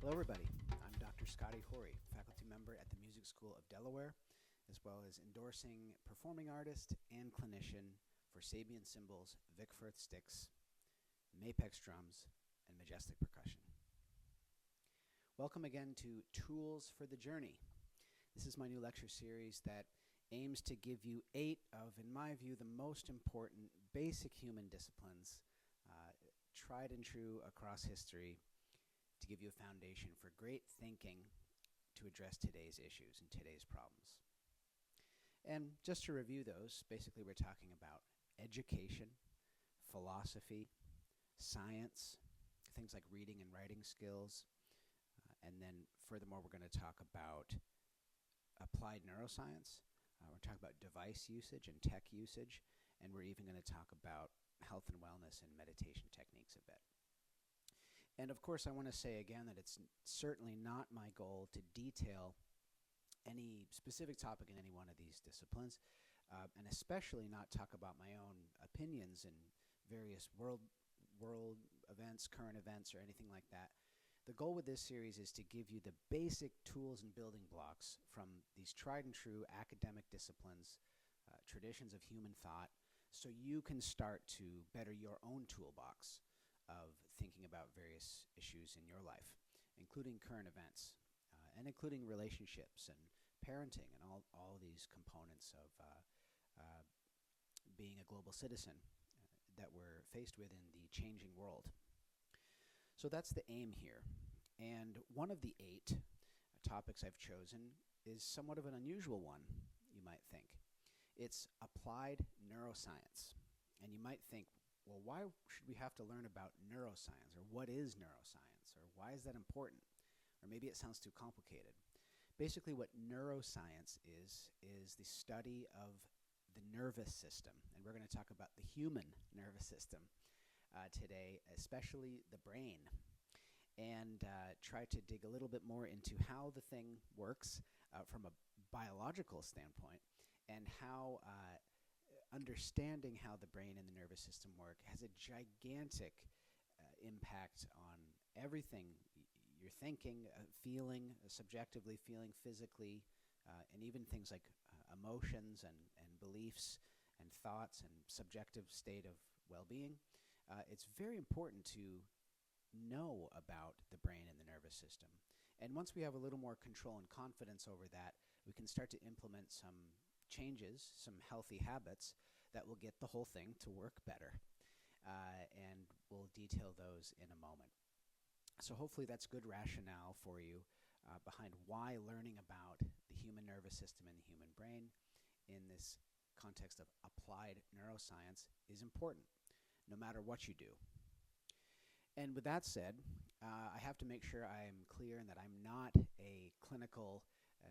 Hello everybody, I'm Dr. Scotty Horry, faculty member at the Music School of Delaware, as well as endorsing performing artist and clinician for Sabian cymbals, Vic Firth sticks, Mapex drums, and majestic percussion. Welcome again to Tools for the Journey. This is my new lecture series that aims to give you 8 of, in my view, the most important basic human disciplines, tried and true across history, to give you a foundation for great thinking to address today's issues and today's problems. And just to review those, basically we're talking about education, philosophy, science, things like reading and writing skills, and then furthermore we're going to talk about applied neuroscience. We're talking about device usage and tech usage, and we're even going to talk about health and wellness and meditation techniques a bit. And of course, I want to say again that it's certainly not my goal to detail any specific topic in any one of these disciplines, and especially not talk about my own opinions in various world events, current events, or anything like that. The goal with this series is to give you the basic tools and building blocks from these tried and true academic disciplines, traditions of human thought, so you can start to better your own toolbox of thinking about various issues in your life, including current events, and including relationships and parenting and all these components of being a global citizen that we're faced with in the changing world. So that's the aim here. And one of the 8 topics I've chosen is somewhat of an unusual one, you might think. It's applied neuroscience. And you might think, well, why should we have to learn about neuroscience? Or what is neuroscience? Or why is that important? Or maybe it sounds too complicated. Basically, what neuroscience is the study of the nervous system. And we're going to talk about the human nervous system today, especially the brain. And try to dig a little bit more into how the thing works from a biological standpoint, and how understanding how the brain and the nervous system work has a gigantic impact on everything you're thinking, feeling, subjectively feeling, physically, and even things like emotions and beliefs and thoughts and subjective state of well-being. It's very important to know about the brain and the nervous system. And once we have a little more control and confidence over that, we can start to implement some changes, some healthy habits that will get the whole thing to work better. And we'll detail those in a moment. So hopefully that's good rationale for you behind why learning about the human nervous system and the human brain in this context of applied neuroscience is important, no matter what you do. And with that said, I have to make sure I am clear in that I'm not a clinical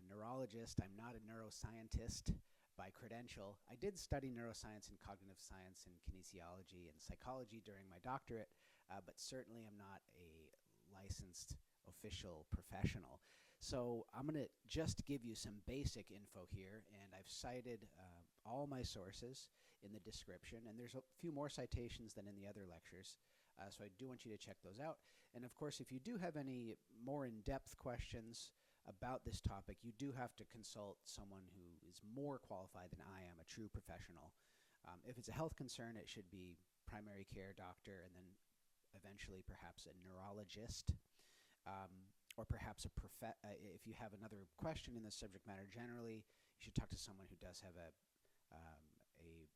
neurologist. I'm not a neuroscientist by credential. I did study neuroscience and cognitive science and kinesiology and psychology during my doctorate, but certainly I'm not a licensed official professional. So I'm going to just give you some basic info here, and I've cited all my sources in the description, and there's a few more citations than in the other lectures. So I do want you to check those out. And of course, if you do have any more in-depth questions about this topic, you do have to consult someone who is more qualified than I am, a true professional. If it's a health concern, it should be primary care doctor, and then eventually perhaps a neurologist, or perhaps if you have another question in the subject matter generally, you should talk to someone who does have a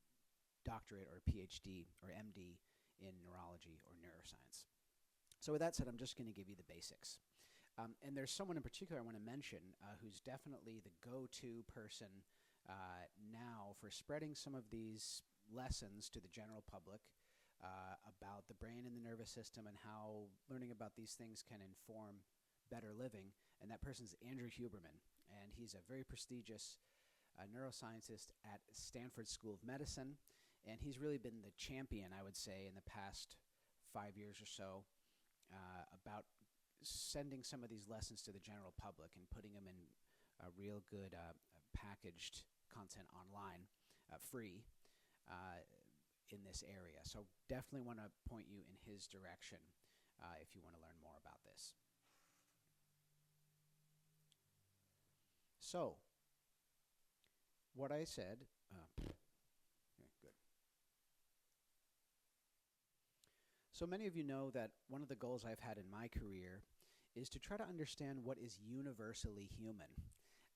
doctorate or a PhD or MD in neurology or neuroscience. So with that said, I'm just going to give you the basics. And there's someone in particular I want to mention who's definitely the go-to person now for spreading some of these lessons to the general public about the brain and the nervous system and how learning about these things can inform better living. And that person's Andrew Huberman. And he's a very prestigious neuroscientist at Stanford School of Medicine. And he's really been the champion, I would say, in the past 5 years or so about sending some of these lessons to the general public and putting them in real good packaged content online, free, in this area. So definitely want to point you in his direction if you want to learn more about this. So, what I said, okay, good. So many of you know that one of the goals I've had in my career is to try to understand what is universally human.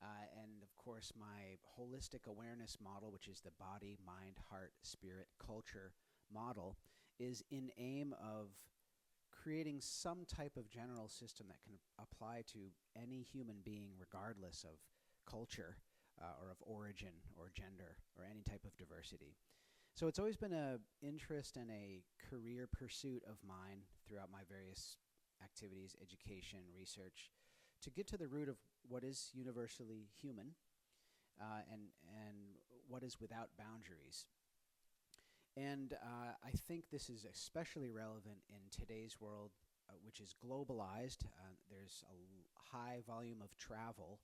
And of course, my holistic awareness model, which is the body, mind, heart, spirit, culture model, is in aim of creating some type of general system that can apply to any human being regardless of culture or of origin or gender or any type of diversity. So it's always been an interest and a career pursuit of mine throughout my various activities, education, research, to get to the root of what is universally human and what is without boundaries. And I think this is especially relevant in today's world, which is globalized. There's a high volume of travel,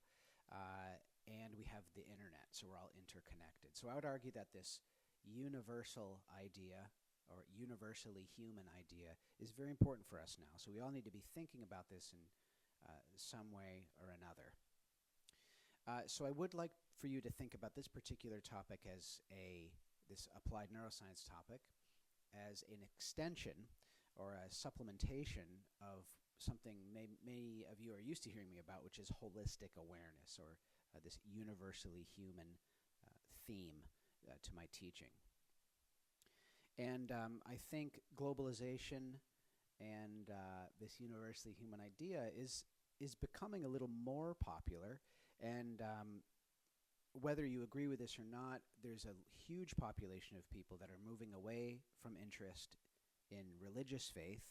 and we have the internet, so we're all interconnected. So I would argue that this universal idea, or universally human idea, is very important for us now. So we all need to be thinking about this in some way or another. So I would like for you to think about this particular topic as this applied neuroscience topic as an extension or a supplementation of something many of you are used to hearing me about, which is holistic awareness, or this universally human theme to my teaching. And I think globalization and this universally human idea is becoming a little more popular. And whether you agree with this or not, there's a huge population of people that are moving away from interest in religious faith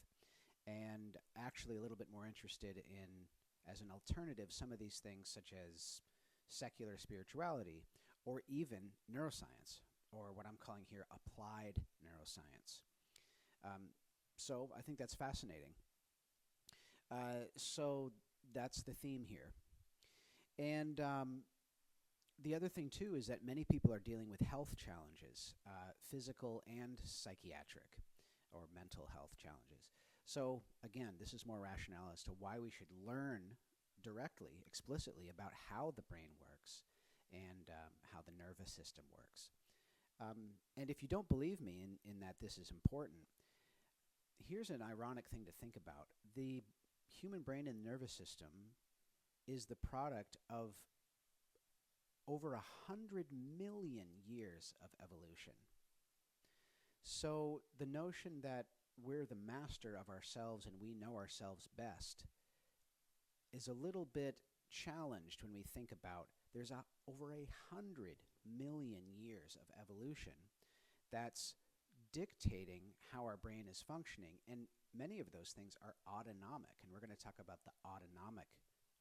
and actually a little bit more interested in, as an alternative, some of these things such as secular spirituality or even neuroscience, or what I'm calling here applied neuroscience. So I think that's fascinating. So that's the theme here. And the other thing, too, is that many people are dealing with health challenges, physical and psychiatric or mental health challenges. So, again, this is more rationale as to why we should learn directly, explicitly, about how the brain works and how the nervous system works. And if you don't believe me in that this is important, here's an ironic thing to think about. The human brain and nervous system is the product of over 100 million years of evolution. So the notion that we're the master of ourselves and we know ourselves best is a little bit challenged when we think about there's over 100 million years of evolution that's dictating how our brain is functioning, and many of those things are autonomic, and we're going to talk about the autonomic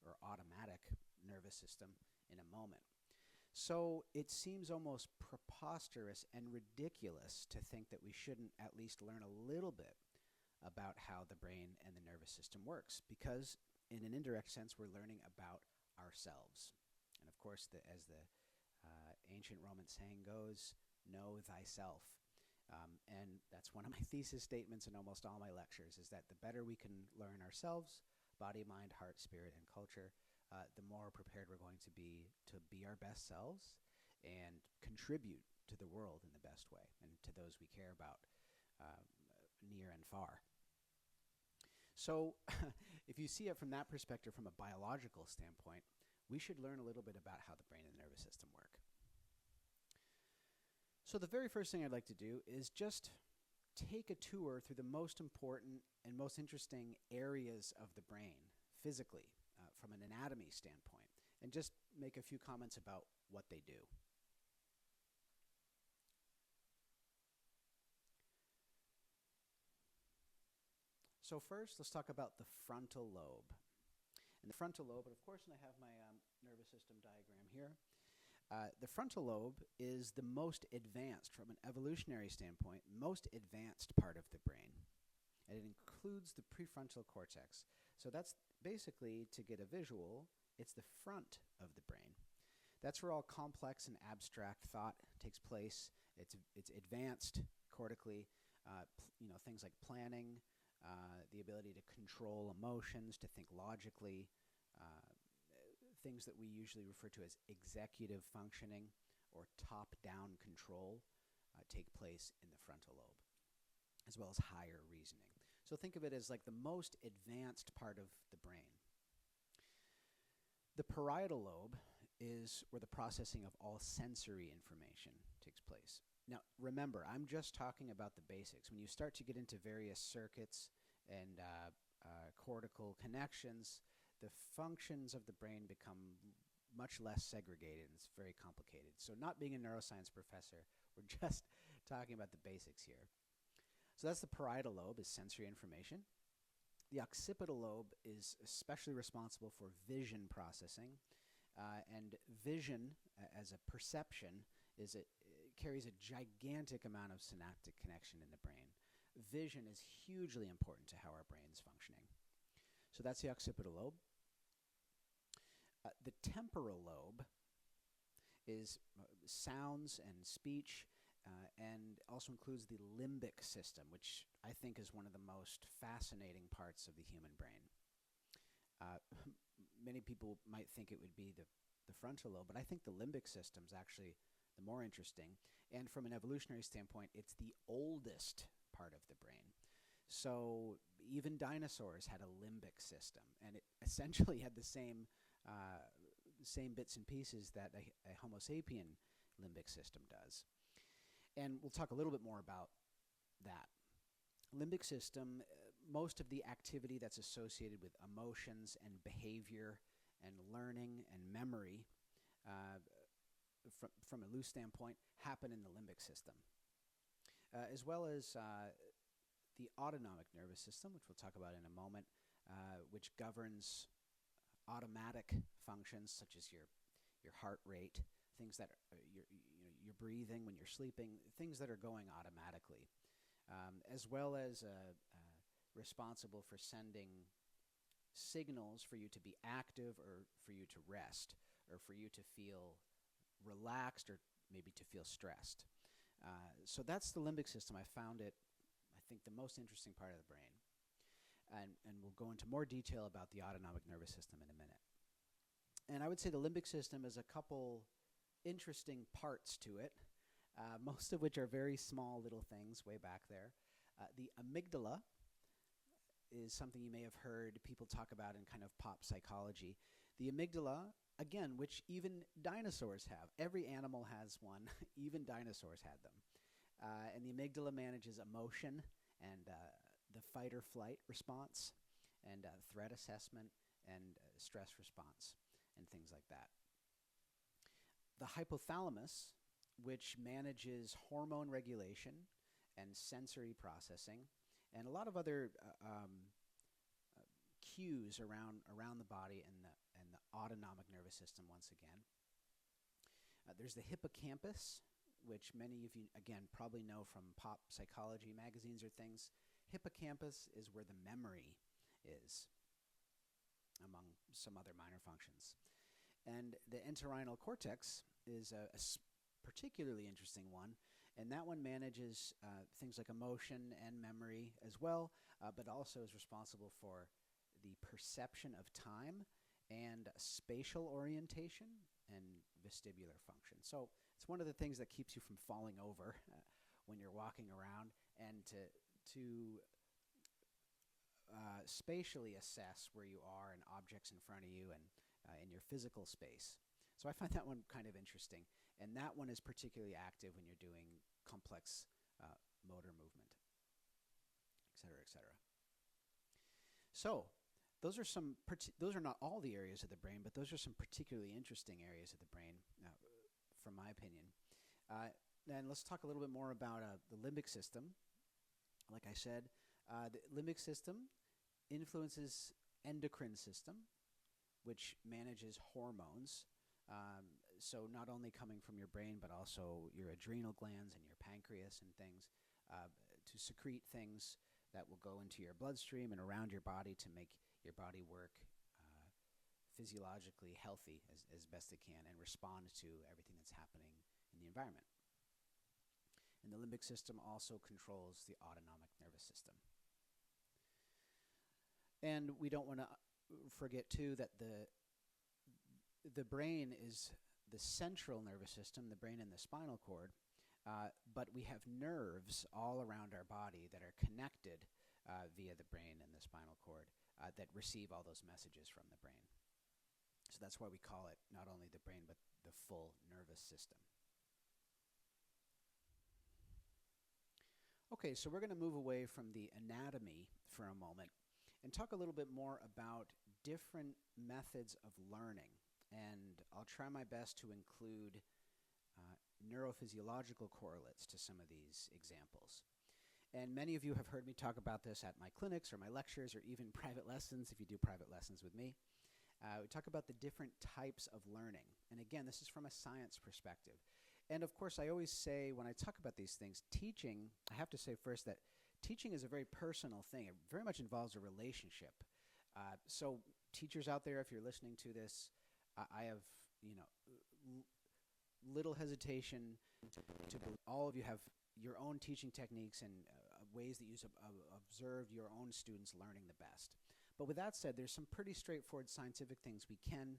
or automatic nervous system in a moment. So it seems almost preposterous and ridiculous to think that we shouldn't at least learn a little bit about how the brain and the nervous system works, because in an indirect sense we're learning about ourselves. And of course, as the ancient Roman saying goes, know thyself. And that's one of my thesis statements in almost all my lectures, is that the better we can learn ourselves, body, mind, heart, spirit, and culture, the more prepared we're going to be our best selves and contribute to the world in the best way and to those we care about near and far. So if you see it from that perspective, from a biological standpoint, we should learn a little bit about how the brain and the nervous system work. So the very first thing I'd like to do is just take a tour through the most important and most interesting areas of the brain physically, from an anatomy standpoint, and just make a few comments about what they do. So first, let's talk about the frontal lobe. And the frontal lobe, and of course, and I have my nervous system diagram here. The frontal lobe is the most advanced, from an evolutionary standpoint, most advanced part of the brain. And it includes the prefrontal cortex. So that's basically, to get a visual, it's the front of the brain. That's where all complex and abstract thought takes place. It's advanced cortically, things like planning, the ability to control emotions, to think logically, things that we usually refer to as executive functioning or top-down control take place in the frontal lobe, as well as higher reasoning. So think of it as like the most advanced part of the brain. The parietal lobe is where the processing of all sensory information takes place. Now, remember, I'm just talking about the basics. When you start to get into various circuits and cortical connections, the functions of the brain become much less segregated, and it's very complicated. So not being a neuroscience professor, we're just talking about the basics here. So that's the parietal lobe, is sensory information. The occipital lobe is especially responsible for vision processing. And vision, as a perception, carries a gigantic amount of synaptic connection in the brain. Vision is hugely important to how our brain is functioning. So that's the occipital lobe. The temporal lobe is sounds and speech, and also includes the limbic system, which I think is one of the most fascinating parts of the human brain. Many people might think it would be the frontal lobe, but I think the limbic system is actually the more interesting. And from an evolutionary standpoint, it's the oldest part of the brain. So even dinosaurs had a limbic system, and it essentially had the same bits and pieces that a Homo sapien limbic system does. And we'll talk a little bit more about that. Limbic system, most of the activity that's associated with emotions and behavior and learning and memory, from a loose standpoint, happen in the limbic system, as well as the autonomic nervous system, which we'll talk about in a moment, which governs automatic functions such as your heart rate, things that your breathing when you're sleeping, things that are going automatically, as well as responsible for sending signals for you to be active or for you to rest or for you to feel relaxed or maybe to feel stressed. So that's the limbic system. I found it, I think, the most interesting part of the brain. And we'll go into more detail about the autonomic nervous system in a minute. And I would say the limbic system is a couple interesting parts to it, most of which are very small little things way back there. The amygdala is something you may have heard people talk about in kind of pop psychology. The amygdala, again, which even dinosaurs have. Every animal has one. Even dinosaurs had them. And the amygdala manages emotion and the fight or flight response and threat assessment and stress response and things like that. The hypothalamus, which manages hormone regulation and sensory processing and a lot of other cues around the body and the autonomic nervous system once again. There's the hippocampus, which many of you, again, probably know from pop psychology magazines or things. Hippocampus is where the memory is, among some other minor functions. And the entorhinal cortex is a particularly interesting one, and that one manages things like emotion and memory as well, but also is responsible for the perception of time and spatial orientation and vestibular function. So it's one of the things that keeps you from falling over when you're walking around, and to spatially assess where you are and objects in front of you and in your physical space. So I find that one kind of interesting. And that one is particularly active when you're doing complex motor movement, et cetera, et cetera. So those are not all the areas of the brain, but those are some particularly interesting areas of the brain, from my opinion. Then let's talk a little bit more about the limbic system. Like I said, the limbic system influences endocrine system, which manages hormones. So not only coming from your brain, but also your adrenal glands and your pancreas and things, to secrete things that will go into your bloodstream and around your body to make your body work physiologically healthy as best it can and respond to everything that's happening in the environment. And the limbic system also controls the autonomic nervous system. And we don't want to forget, too, that the brain is the central nervous system, the brain and the spinal cord, but we have nerves all around our body that are connected via the brain and the spinal cord that receive all those messages from the brain. So that's why we call it not only the brain, but the full nervous system. Okay, so we're going to move away from the anatomy for a moment and talk a little bit more about different methods of learning. And I'll try my best to include neurophysiological correlates to some of these examples. And many of you have heard me talk about this at my clinics or my lectures or even private lessons if you do private lessons with me. We talk about the different types of learning. And again, this is from a science perspective. And of course, I always say when I talk about these things, teaching, I have to say first that teaching is a very personal thing. It very much involves a relationship. So teachers out there, if you're listening to this, I have, little hesitation to all of you have your own teaching techniques and ways that you observe your own students learning the best. But with that said, there's some pretty straightforward scientific things we can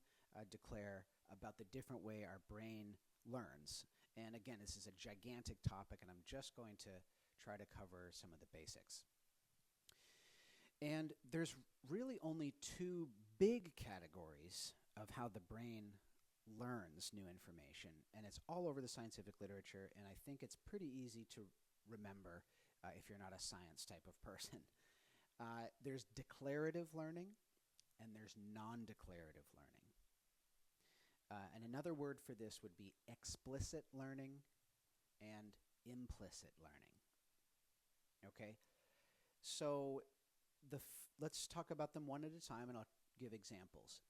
declare about the different way our brain learns. And again, this is a gigantic topic, and I'm just going to try to cover some of the basics. And there's really only two big categories of how the brain learns new information, and it's all over the scientific literature, and I think it's pretty easy to remember if you're not a science type of person. There's declarative learning, and there's non-declarative learning. And another word for this would be explicit learning and implicit learning. Okay? So let's talk about them one at a time, and I'll give examples.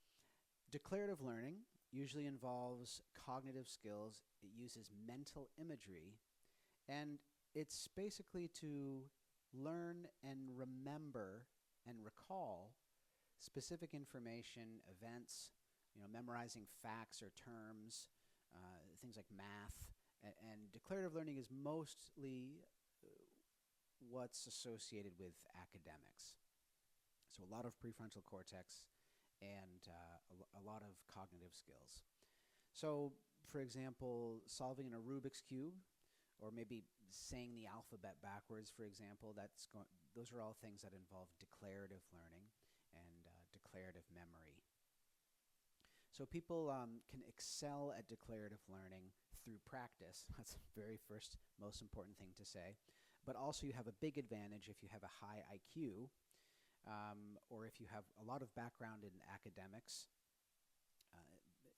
Declarative learning usually involves cognitive skills. It uses mental imagery, and it's basically to learn and remember and recall specific information, events, memorizing facts or terms, things like math. And declarative learning is mostly what's associated with academics. So a lot of prefrontal cortex and a lot of cognitive skills. So, for example, solving a Rubik's Cube, or maybe saying the alphabet backwards, for example, those are all things that involve declarative learning and declarative memory. So people can excel at declarative learning through practice. That's the very first, most important thing to say. But also you have a big advantage if you have a high IQ, or if you have a lot of background in academics,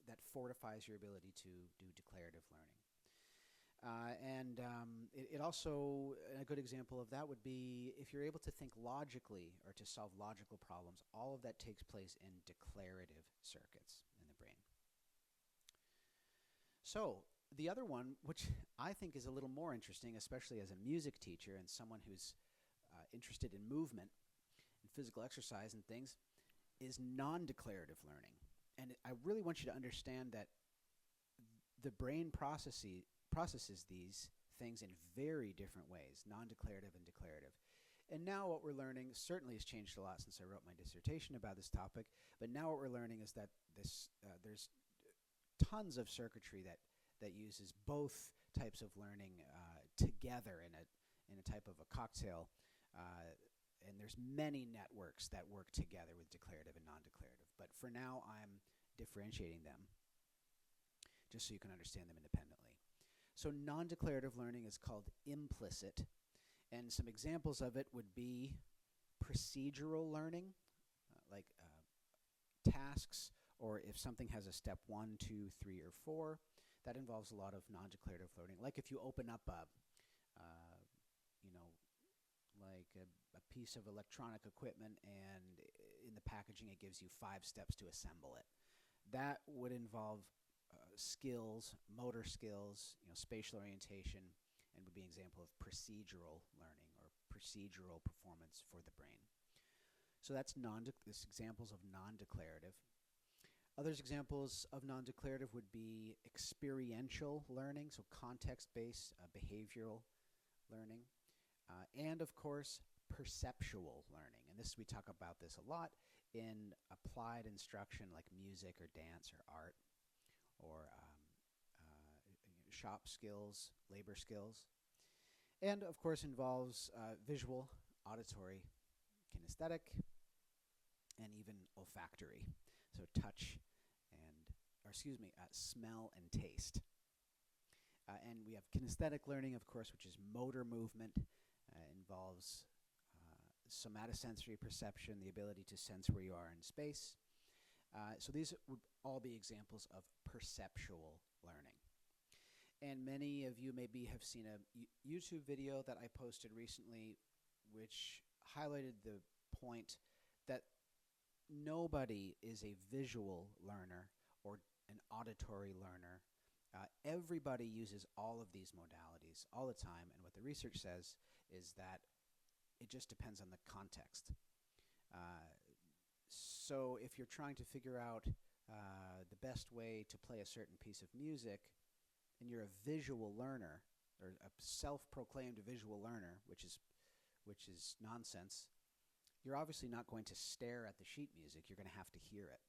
that fortifies your ability to do declarative learning. It also, a good example of that would be if you're able to think logically or to solve logical problems, all of that takes place in declarative circuits in the brain. So the other one, which I think is a little more interesting, especially as a music teacher and someone who's interested in movement and physical exercise and things, is non-declarative learning. And I really want you to understand that the brain processes these things in very different ways, non-declarative and declarative. And now what we're learning certainly has changed a lot since I wrote my dissertation about this topic, but now what we're learning is that there's tons of circuitry that uses both types of learning together in a type of a cocktail, and there's many networks that work together with declarative and non-declarative. But for now, I'm differentiating them just so you can understand them independently. So non-declarative learning is called implicit, and some examples of it would be procedural learning, like tasks, or if something has a step 1, 2, 3, or 4, that involves a lot of non-declarative learning. Like if you open up a piece of electronic equipment, and in the packaging it gives you 5 steps to assemble it. That would involve skills, motor skills, spatial orientation, and would be an example of procedural learning or procedural performance for the brain. So that's examples of non-declarative. Other examples of non-declarative would be experiential learning, so context-based behavioral learning, and of course perceptual learning. And we talk about this a lot in applied instruction like music or dance or art. or shop skills, labor skills. And of course involves visual, auditory, kinesthetic, and even olfactory. So touch and, smell and taste. And we have kinesthetic learning, of course, which is motor movement, involves somatosensory perception, the ability to sense where you are in space. So these would all be examples of perceptual learning. And many of you maybe have seen a YouTube video that I posted recently which highlighted the point that nobody is a visual learner or an auditory learner. Everybody uses all of these modalities all the time, and what the research says is that it just depends on the context. So if you're trying to figure out the best way to play a certain piece of music, and you're a visual learner, or a self-proclaimed visual learner, which is nonsense, you're obviously not going to stare at the sheet music. You're going to have to hear it.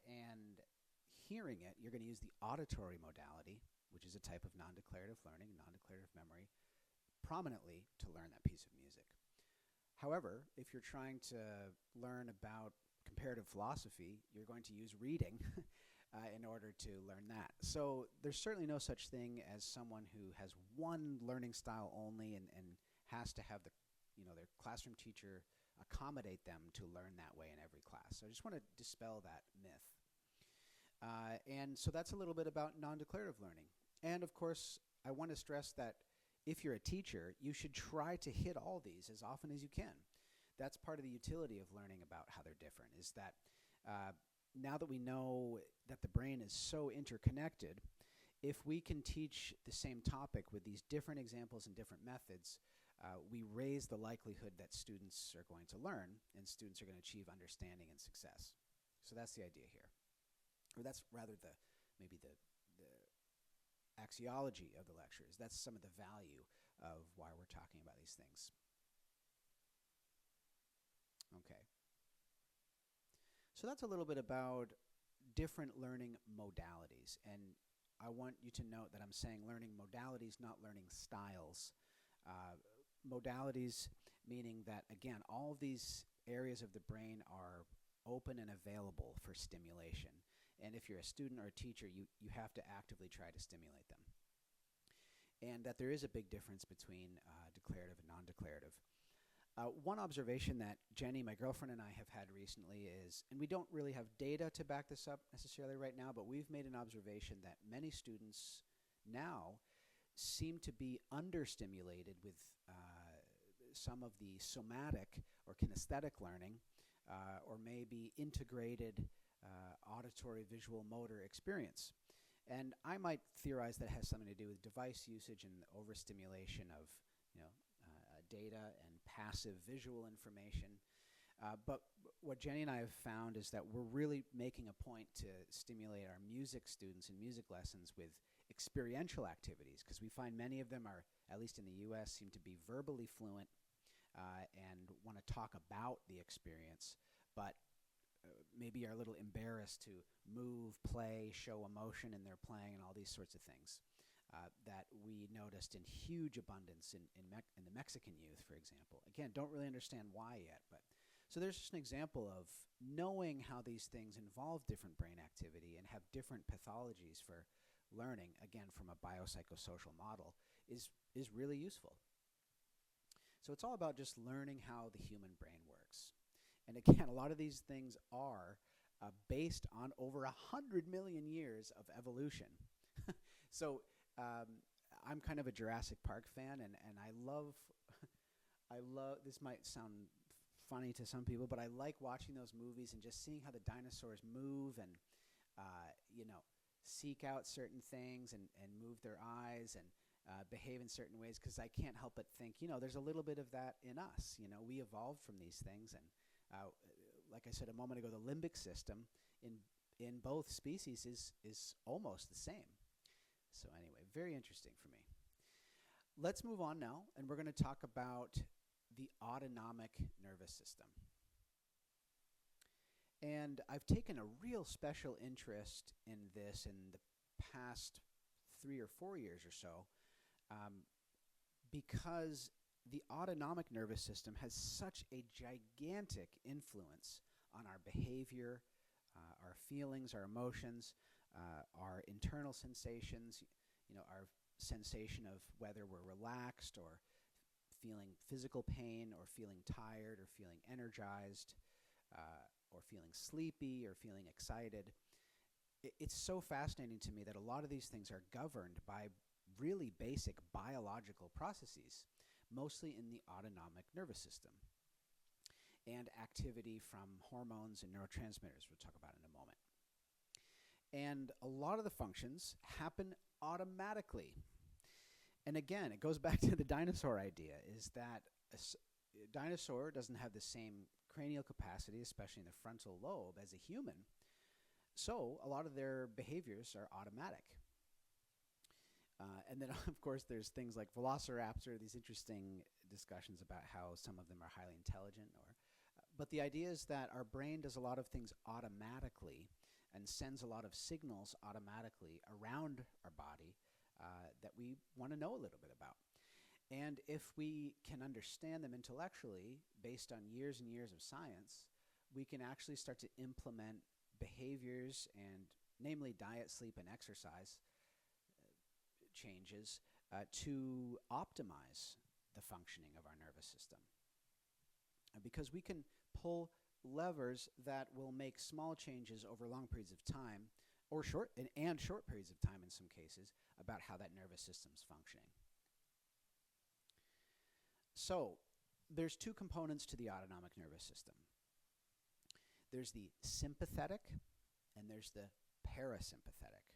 And hearing it, you're going to use the auditory modality, which is a type of non-declarative learning, non-declarative memory, prominently to learn that piece of music. However, if you're trying to learn about comparative philosophy, you're going to use reading in order to learn that. So there's certainly no such thing as someone who has one learning style only and has to have their classroom teacher accommodate them to learn that way in every class. So I just want to dispel that myth. And so that's a little bit about non-declarative learning. And of course, I want to stress that if you're a teacher, you should try to hit all these as often as you can. That's part of the utility of learning about how they're different, is that now that we know that the brain is so interconnected, if we can teach the same topic with these different examples and different methods, we raise the likelihood that students are going to learn and students are going to achieve understanding and success. So that's the idea here. Or that's rather maybe the axiology of the lectures. That's some of the value of why we're talking about these things. Okay. So that's a little bit about different learning modalities. And I want you to note that I'm saying learning modalities, not learning styles. Modalities meaning that, again, all of these areas of the brain are open and available for stimulation. And if you're a student or a teacher, you have to actively try to stimulate them. And that there is a big difference between declarative and non-declarative. One observation that Jenny, my girlfriend, and I have had recently is, and we don't really have data to back this up necessarily right now, but we've made an observation that many students now seem to be understimulated with some of the somatic or kinesthetic learning, or maybe integrated auditory, visual, motor experience. And I might theorize that has something to do with device usage and overstimulation of data and passive visual information. But what Jenny and I have found is that we're really making a point to stimulate our music students in music lessons with experiential activities, because we find many of them are, at least in the US, seem to be verbally fluent and want to talk about the experience, but maybe are a little embarrassed to move, play, show emotion in their playing and all these sorts of things that we noticed in huge abundance in the Mexican youth, for example. Again, don't really understand why yet, but so there's just an example of knowing how these things involve different brain activity and have different pathologies for learning, again, from a biopsychosocial model, is really useful. So it's all about just learning how the human brain works. And again, a lot of these things are based on over 100 million years of evolution. So I'm kind of a Jurassic Park fan, and I love, this might sound funny to some people, but I like watching those movies and just seeing how the dinosaurs move and, seek out certain things and move their eyes and behave in certain ways, because I can't help but think, there's a little bit of that in us. We evolved from these things, and like I said a moment ago, the limbic system in both species is almost the same. So anyway, very interesting for me. Let's move on now, and we're going to talk about the autonomic nervous system. And I've taken a real special interest in this in the past 3 or 4 years or so, because the autonomic nervous system has such a gigantic influence on our behavior, our feelings, our emotions, our internal sensations, our sensation of whether we're relaxed or feeling physical pain or feeling tired or feeling energized or feeling sleepy or feeling excited. It's so fascinating to me that a lot of these things are governed by really basic biological processes, mostly in the autonomic nervous system, and activity from hormones and neurotransmitters we'll talk about in a moment. And a lot of the functions happen automatically. And again, it goes back to the dinosaur idea, is that a dinosaur doesn't have the same cranial capacity, especially in the frontal lobe, as a human. So a lot of their behaviors are automatic. And then, of course, there's things like Velociraptor, these interesting discussions about how some of them are highly intelligent. But the idea is that our brain does a lot of things automatically and sends a lot of signals automatically around our body that we want to know a little bit about. And if we can understand them intellectually, based on years and years of science, we can actually start to implement behaviors and namely diet, sleep, and exercise changes to optimize the functioning of our nervous system. Because we can pull levers that will make small changes over long periods of time, or short periods of time in some cases, about how that nervous system's functioning. So there's two components to the autonomic nervous system. There's the sympathetic and there's the parasympathetic,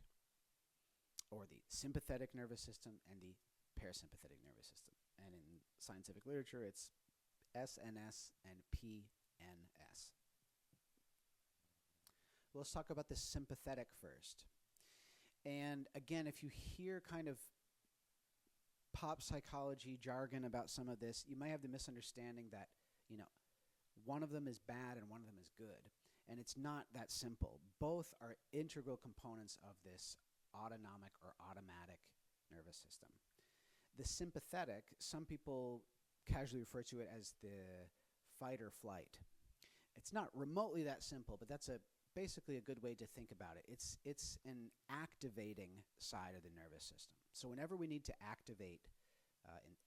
or the sympathetic nervous system and the parasympathetic nervous system. And in scientific literature, it's SNS and PNS. Let's talk about the sympathetic first. And again, if you hear kind of pop psychology jargon about some of this, you might have the misunderstanding that, one of them is bad and one of them is good. And it's not that simple. Both are integral components of this autonomic or automatic nervous system. The sympathetic, some people casually refer to it as the fight or flight. It's not remotely that simple, but that's basically a good way to think about it. It's an activating side of the nervous system. So whenever we need to activate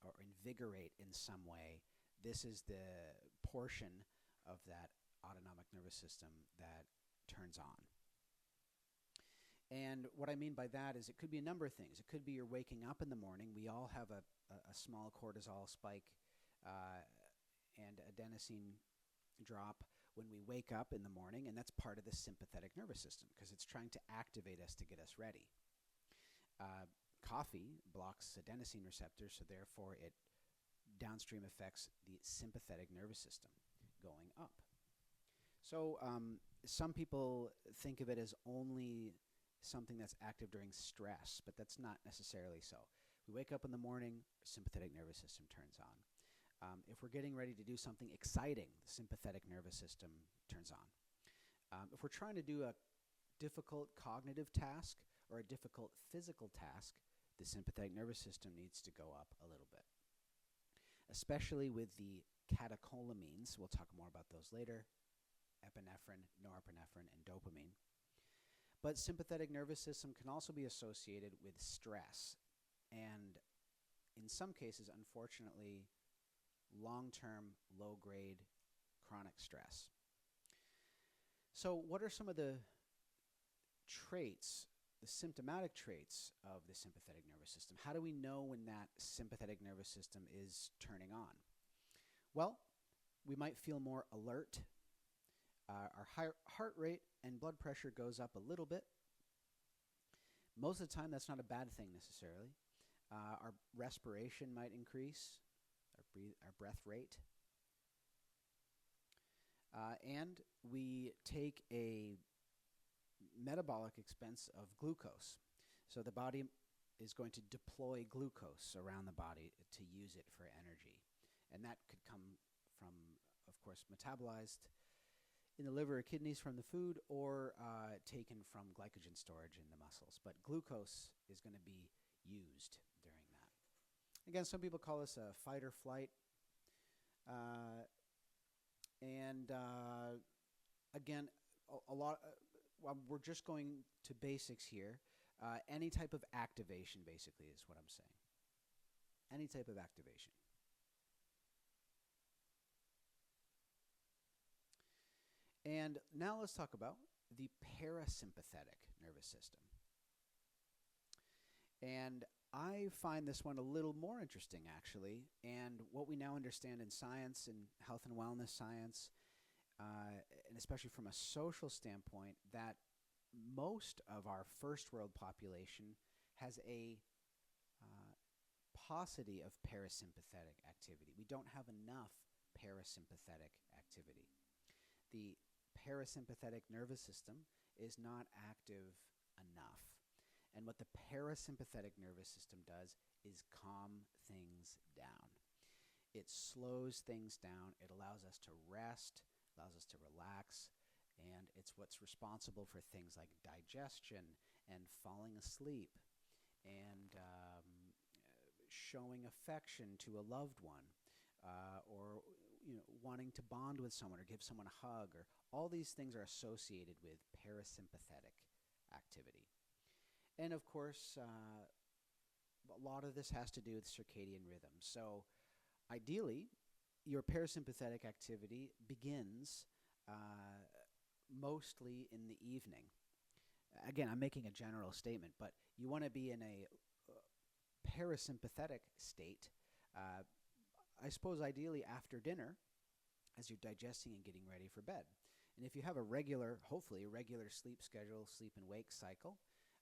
or invigorate in some way, this is the portion of that autonomic nervous system that turns on. And what I mean by that is it could be a number of things. It could be you're waking up in the morning. We all have a small cortisol spike and adenosine drop when we wake up in the morning, and that's part of the sympathetic nervous system because it's trying to activate us to get us ready. Coffee blocks adenosine receptors, so therefore it downstream affects the sympathetic nervous system going up. So some people think of it as only something that's active during stress, but that's not necessarily so. We wake up in the morning, sympathetic nervous system turns on. If we're getting ready to do something exciting, the sympathetic nervous system turns on. If we're trying to do a difficult cognitive task or a difficult physical task, the sympathetic nervous system needs to go up a little bit. Especially with the catecholamines, we'll talk more about those later, epinephrine, norepinephrine, and dopamine. But sympathetic nervous system can also be associated with stress, and in some cases, unfortunately, long-term, low-grade chronic stress. So what are some of the traits, the symptomatic traits of the sympathetic nervous system? How do we know when that sympathetic nervous system is turning on? Well, we might feel more alert. Our heart rate and blood pressure goes up a little bit. Most of the time, that's not a bad thing necessarily. Our respiration might increase, our breath rate. And we take a metabolic expense of glucose. So the body is going to deploy glucose around the body to use it for energy. And that could come from, of course, metabolized in the liver or kidneys from the food, or taken from glycogen storage in the muscles. But glucose is going to be used during that. Again, some people call this a fight or flight. Again, we're just going to basics here. Any type of activation, basically, is what I'm saying. Any type of activation. And now let's talk about the parasympathetic nervous system. And I find this one a little more interesting, actually. And what we now understand in science, in health and wellness science, and especially from a social standpoint, that most of our first world population has a paucity of parasympathetic activity. We don't have enough parasympathetic activity. The parasympathetic nervous system is not active enough. And what the parasympathetic nervous system does is calm things down. It slows things down. It allows us to rest, allows us to relax, and it's what's responsible for things like digestion and falling asleep and showing affection to a loved one, or wanting to bond with someone or give someone a hug, or all these things are associated with parasympathetic activity. And of course, a lot of this has to do with circadian rhythm. So ideally, your parasympathetic activity begins mostly in the evening. Again, I'm making a general statement, but you want to be in a parasympathetic state, I suppose ideally after dinner, as you're digesting and getting ready for bed. And if you have hopefully a regular sleep schedule, sleep and wake cycle,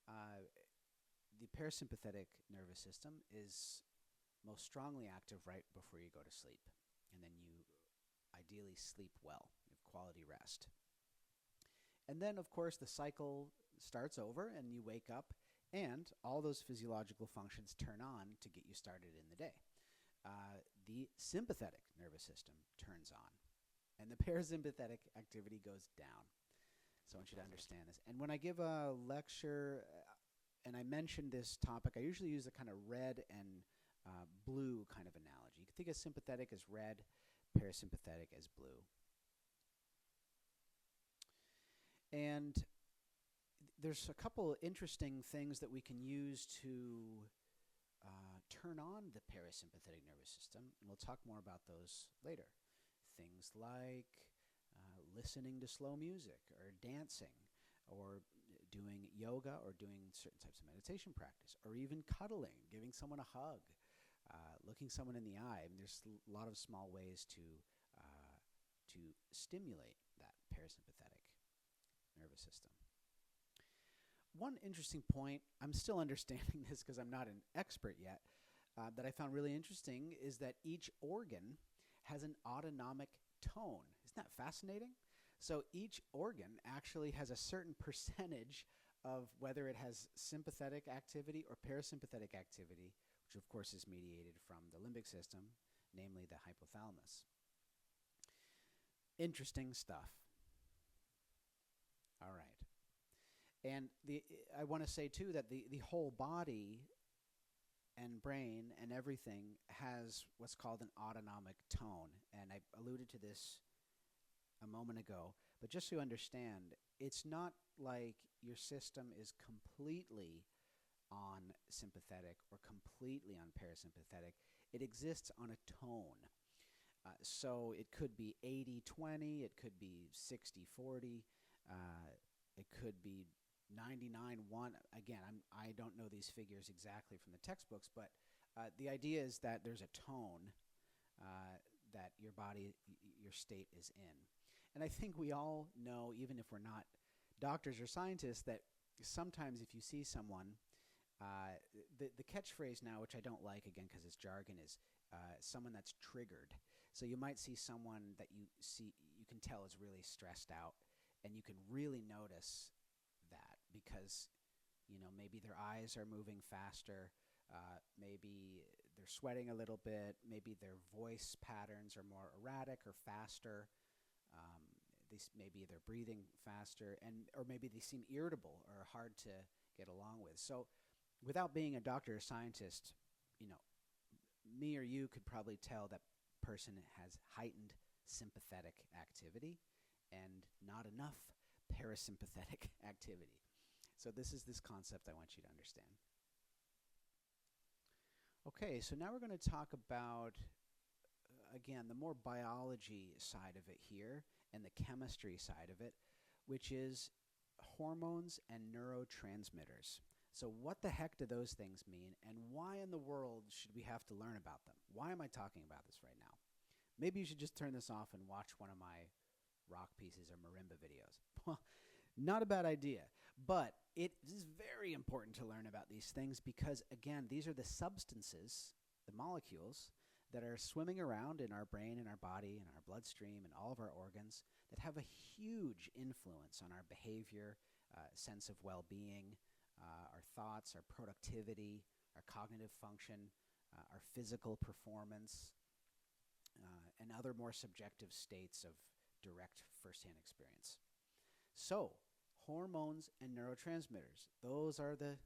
the parasympathetic nervous system is most strongly active right before you go to sleep. And then you ideally sleep well, you have quality rest. And then, of course, the cycle starts over and you wake up and all those physiological functions turn on to get you started in the day. The sympathetic nervous system turns on and the parasympathetic activity goes down. So I want you to understand this. And when I give a lecture and I mention this topic, I usually use a kind of red and blue kind of analogy. You can think of sympathetic as red, parasympathetic as blue. And there's a couple interesting things that we can use to turn on the parasympathetic nervous system, and we'll talk more about those later. Things like listening to slow music, or dancing, or doing yoga, or doing certain types of meditation practice, or even cuddling, giving someone a hug, looking someone in the eye. I mean, there's a lot of small ways to stimulate that parasympathetic nervous system. One interesting point, I'm still understanding this because I'm not an expert yet, that I found really interesting is that each organ has an autonomic tone. Isn't that fascinating? So each organ actually has a certain percentage of whether it has sympathetic activity or parasympathetic activity, which of course is mediated from the limbic system, namely the hypothalamus. Interesting stuff. All right. And I want to say, too, that the whole body and brain and everything has what's called an autonomic tone. And I alluded to this a moment ago. But just so you understand, it's not like your system is completely on sympathetic or completely on parasympathetic. It exists on a tone. So it could be 80-20, it could be 60-40, it could be 99-1. Again, I don't know these figures exactly from the textbooks, but the idea is that there's a tone that your body, your state is in. And I think we all know, even if we're not doctors or scientists, that sometimes if you see someone, the catchphrase now, which I don't like, again, because it's jargon, is someone that's triggered. So you might see someone that you can tell is really stressed out, and you can really notice that because, maybe their eyes are moving faster, maybe they're sweating a little bit, maybe their voice patterns are more erratic or faster. maybe they're breathing faster, or maybe they seem irritable or hard to get along with. So without being a doctor or scientist, me or you could probably tell that person has heightened sympathetic activity and not enough parasympathetic activity. So this is this concept I want you to understand. Okay, so now we're going to talk about, again, the more biology side of it here and the chemistry side of it, which is hormones and neurotransmitters. So what the heck do those things mean, and why in the world should we have to learn about them? Why am I talking about this right now? Maybe you should just turn this off and watch one of my rock pieces or marimba videos. Well, not a bad idea, but it is very important to learn about these things because, again, these are the substances, the molecules, that are swimming around in our brain, in our body, in our bloodstream, and all of our organs that have a huge influence on our behavior, sense of well-being, our thoughts, our productivity, our cognitive function, our physical performance, and other more subjective states of direct firsthand experience. So, hormones and neurotransmitters, those are the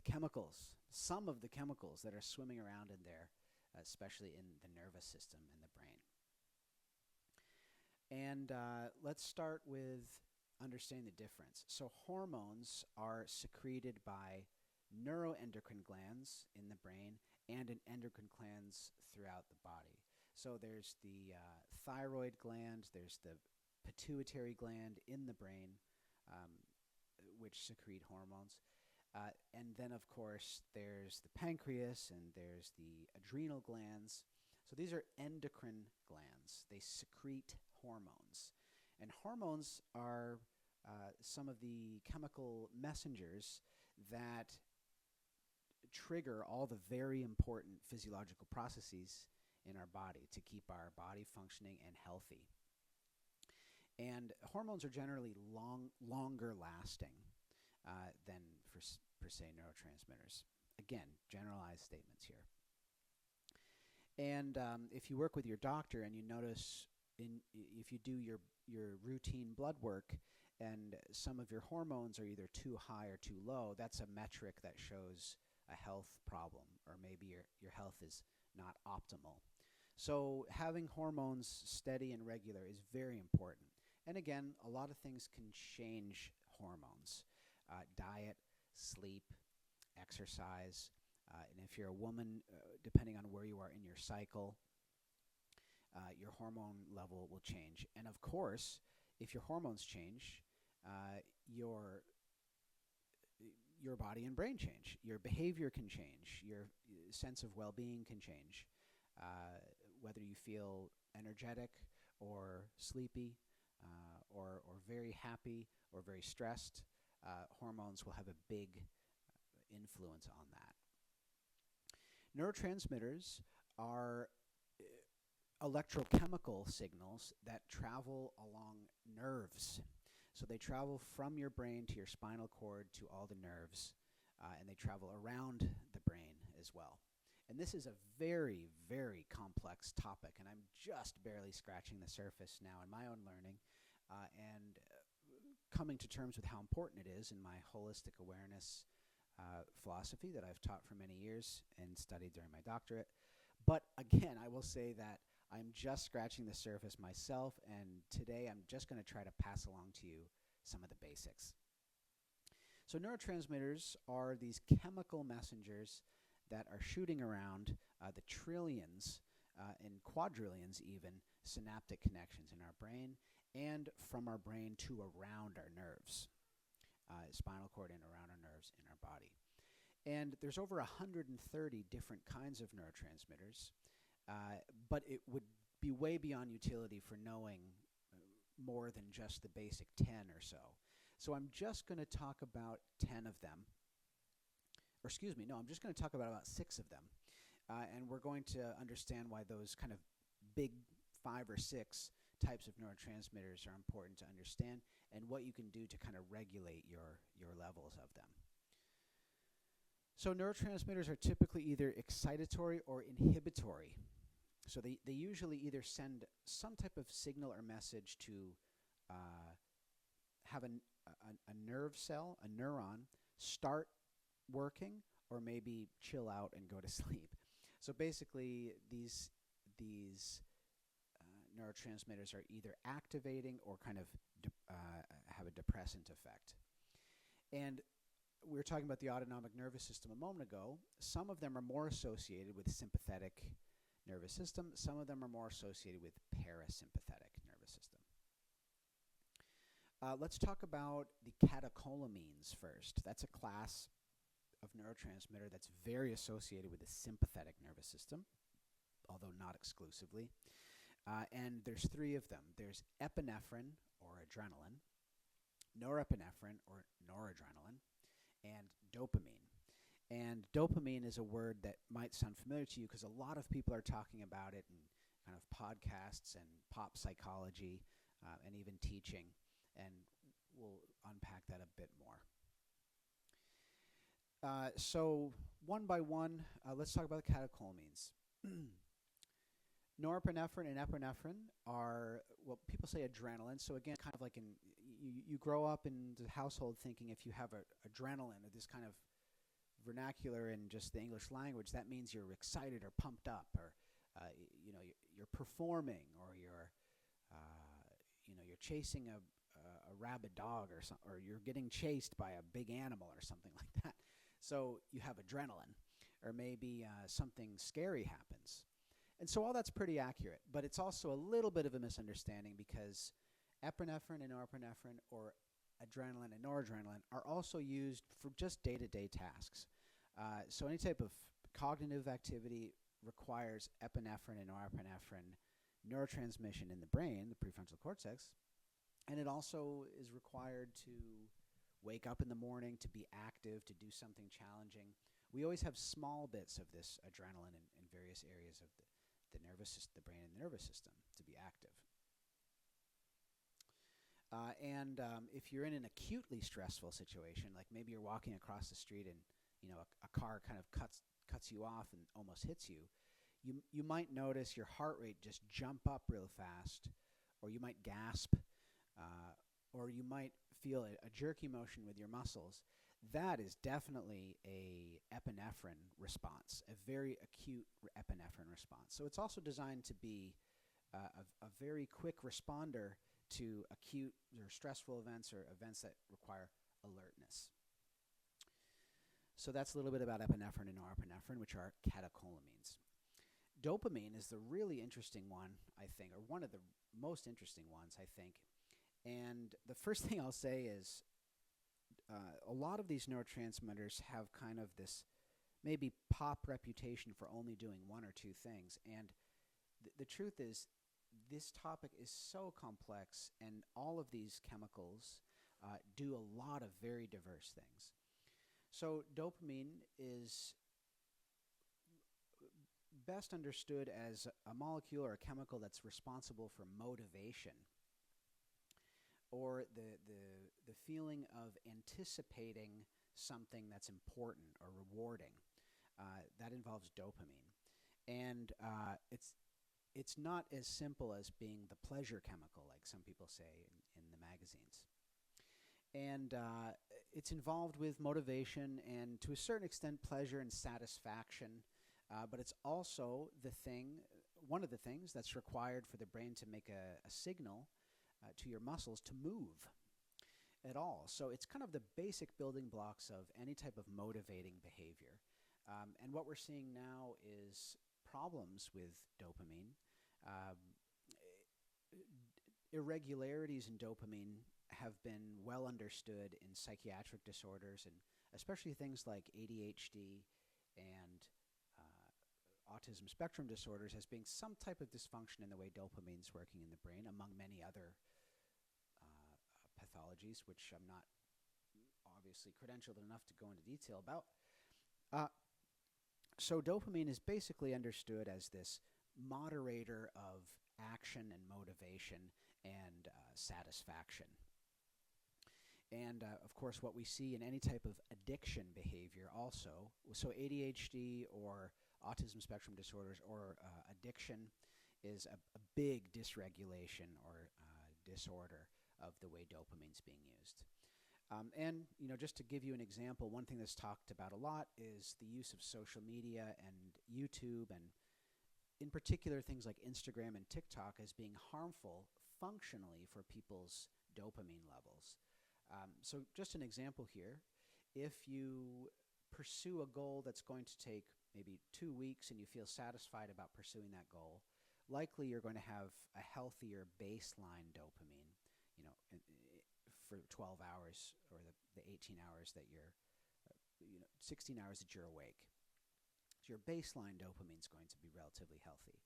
chemicals, some of the chemicals that are swimming around in there, especially in the nervous system and the brain. And let's start with understanding the difference. So hormones are secreted by neuroendocrine glands in the brain and in endocrine glands throughout the body. So there's the thyroid gland, there's the pituitary gland in the brain, which secrete hormones. And then, of course, there's the pancreas and there's the adrenal glands. So these are endocrine glands. They secrete hormones. And hormones are some of the chemical messengers that trigger all the very important physiological processes in our body to keep our body functioning and healthy. And hormones are generally longer lasting than, per se, neurotransmitters. Again, generalized statements here. And if you work with your doctor and you notice, if you do your routine blood work and some of your hormones are either too high or too low, that's a metric that shows a health problem, or maybe your health is not optimal. So having hormones steady and regular is very important. And again, a lot of things can change hormones. Diet, sleep, exercise, and if you're a woman, depending on where you are in your cycle, your hormone level will change. And of course, if your hormones change, your body and brain change. Your behavior can change. Your sense of well-being can change. Whether you feel energetic or sleepy, or very happy or very stressed, hormones will have a big influence on that. Neurotransmitters are electrochemical signals that travel along nerves. So they travel from your brain to your spinal cord to all the nerves, and they travel around the brain as well. And this is a very, very complex topic, and I'm just barely scratching the surface now in my own learning, and coming to terms with how important it is in my holistic awareness philosophy that I've taught for many years and studied during my doctorate. But again, I will say that I'm just scratching the surface myself, and today I'm just going to try to pass along to you some of the basics. So neurotransmitters are these chemical messengers that are shooting around the trillions and quadrillions even synaptic connections in our brain and from our brain to around our nerves, spinal cord and around our nerves in our body. And there's over 130 different kinds of neurotransmitters, but it would be way beyond utility for knowing more than just the basic 10 or so. So I'm just going to talk about 10 of them. Or excuse me, no, I'm just going to talk about 6 of them. And we're going to understand why those kind of big 5 or 6 types of neurotransmitters are important to understand and what you can do to kind of regulate your levels of them. So neurotransmitters are typically either excitatory or inhibitory. So they usually either send some type of signal or message to have a nerve cell, a neuron, start working or maybe chill out and go to sleep. So basically, these neurotransmitters are either activating or kind of have a depressant effect. And we were talking about the autonomic nervous system a moment ago. Some of them are more associated with sympathetic nervous system. Some of them are more associated with parasympathetic nervous system. Let's talk about the catecholamines first. That's a class of neurotransmitter that's very associated with the sympathetic nervous system, although not exclusively. And there's three of them. There's epinephrine, or adrenaline, norepinephrine, or noradrenaline, and dopamine. And dopamine is a word that might sound familiar to you because a lot of people are talking about it in kind of podcasts and pop psychology and even teaching, and we'll unpack that a bit more. So one by one, let's talk about the catecholamines. Norepinephrine and epinephrine are, well, people say adrenaline. So again, kind of like you grow up in the household thinking if you have adrenaline, or this kind of vernacular in just the English language, that means you're excited or pumped up, or you're performing, or you're chasing a rabid dog, or you're getting chased by a big animal or something like that. So you have adrenaline, or maybe something scary happens. And so all that's pretty accurate, but it's also a little bit of a misunderstanding because epinephrine and norepinephrine, or adrenaline and noradrenaline, are also used for just day-to-day tasks. So any type of cognitive activity requires epinephrine and norepinephrine neurotransmission in the brain, the prefrontal cortex, and it also is required to wake up in the morning, to be active, to do something challenging. We always have small bits of this adrenaline in various areas of the nervous system, the brain and the nervous system, to be active. If you're in an acutely stressful situation, like maybe you're walking across the street and a car kind of cuts you off and almost hits you, you might notice your heart rate just jump up real fast, or you might gasp, or you might feel a jerky motion with your muscles. That is definitely a epinephrine response, a very acute epinephrine response. So it's also designed to be a very quick responder to acute or stressful events, or events that require alertness. So that's a little bit about epinephrine and norepinephrine, which are catecholamines. Dopamine is the really interesting one, I think, or one of the most interesting ones, I think. And the first thing I'll say is a lot of these neurotransmitters have kind of this maybe pop reputation for only doing one or two things. And the truth is, this topic is so complex, and all of these chemicals do a lot of very diverse things. So dopamine is best understood as a molecule or a chemical that's responsible for motivation, or the feeling of anticipating something that's important or rewarding. That involves dopamine. And it's not as simple as being the pleasure chemical, like some people say in the magazines. And it's involved with motivation and, to a certain extent, pleasure and satisfaction. But it's also one of the things that's required for the brain to make a signal to your muscles to move at all. So it's kind of the basic building blocks of any type of motivating behavior. And what we're seeing now is problems with dopamine. Irregularities in dopamine have been well understood in psychiatric disorders, and especially things like ADHD and autism spectrum disorders, as being some type of dysfunction in the way dopamine's working in the brain, among many other pathologies, which I'm not obviously credentialed enough to go into detail about. So dopamine is basically understood as this moderator of action and motivation and satisfaction. And of course, what we see in any type of addiction behavior also, so ADHD or autism spectrum disorders or addiction is a big dysregulation or disorder of the way dopamine's being used. And just to give you an example, one thing that's talked about a lot is the use of social media and YouTube, and in particular things like Instagram and TikTok, as being harmful functionally for people's dopamine levels. So just an example here, if you pursue a goal that's going to take maybe 2 weeks and you feel satisfied about pursuing that goal, likely you're going to have a healthier baseline dopamine, for 12 hours or the 18 hours that you're, 16 hours that you're awake. So your baseline dopamine is going to be relatively healthy.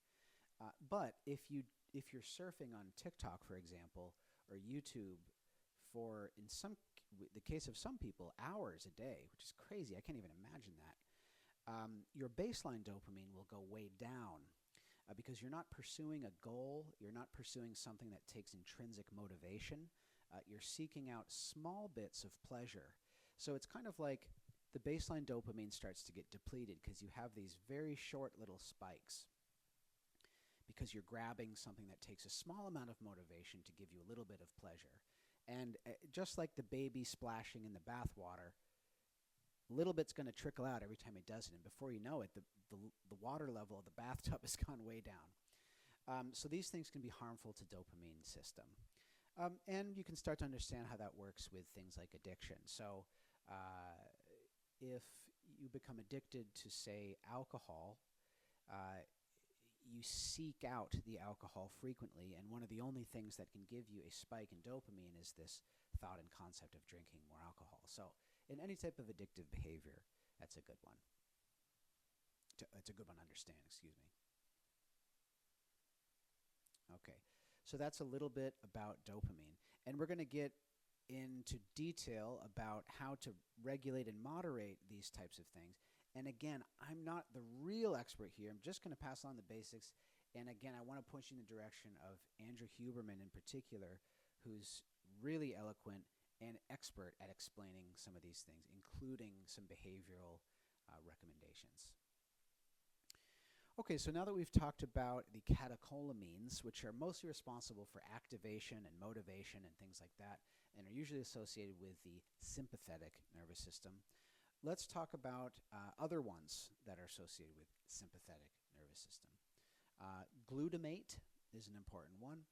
But if you're surfing on TikTok, for example, or YouTube for, the case of some people, hours a day, which is crazy, I can't even imagine that, your baseline dopamine will go way down because you're not pursuing a goal, you're not pursuing something that takes intrinsic motivation. You're seeking out small bits of pleasure. So it's kind of like the baseline dopamine starts to get depleted because you have these very short little spikes because you're grabbing something that takes a small amount of motivation to give you a little bit of pleasure. And just like the baby splashing in the bathwater, a little bit's going to trickle out every time it does it. And before you know it, the water level of the bathtub has gone way down. So these things can be harmful to dopamine system. And you can start to understand how that works with things like addiction. So if you become addicted to, say, alcohol, you seek out the alcohol frequently, and one of the only things that can give you a spike in dopamine is this thought and concept of drinking more alcohol. So in any type of addictive behavior, that's a good one. It's a good one to understand, excuse me. Okay. So that's a little bit about dopamine. And we're going to get into detail about how to regulate and moderate these types of things. And again, I'm not the real expert here. I'm just going to pass on the basics. And again, I want to point you in the direction of Andrew Huberman in particular, who's really eloquent and expert at explaining some of these things, including some behavioral recommendations. Okay, so now that we've talked about the catecholamines, which are mostly responsible for activation and motivation and things like that, and are usually associated with the sympathetic nervous system, let's talk about other ones that are associated with sympathetic nervous system. Glutamate is an important one,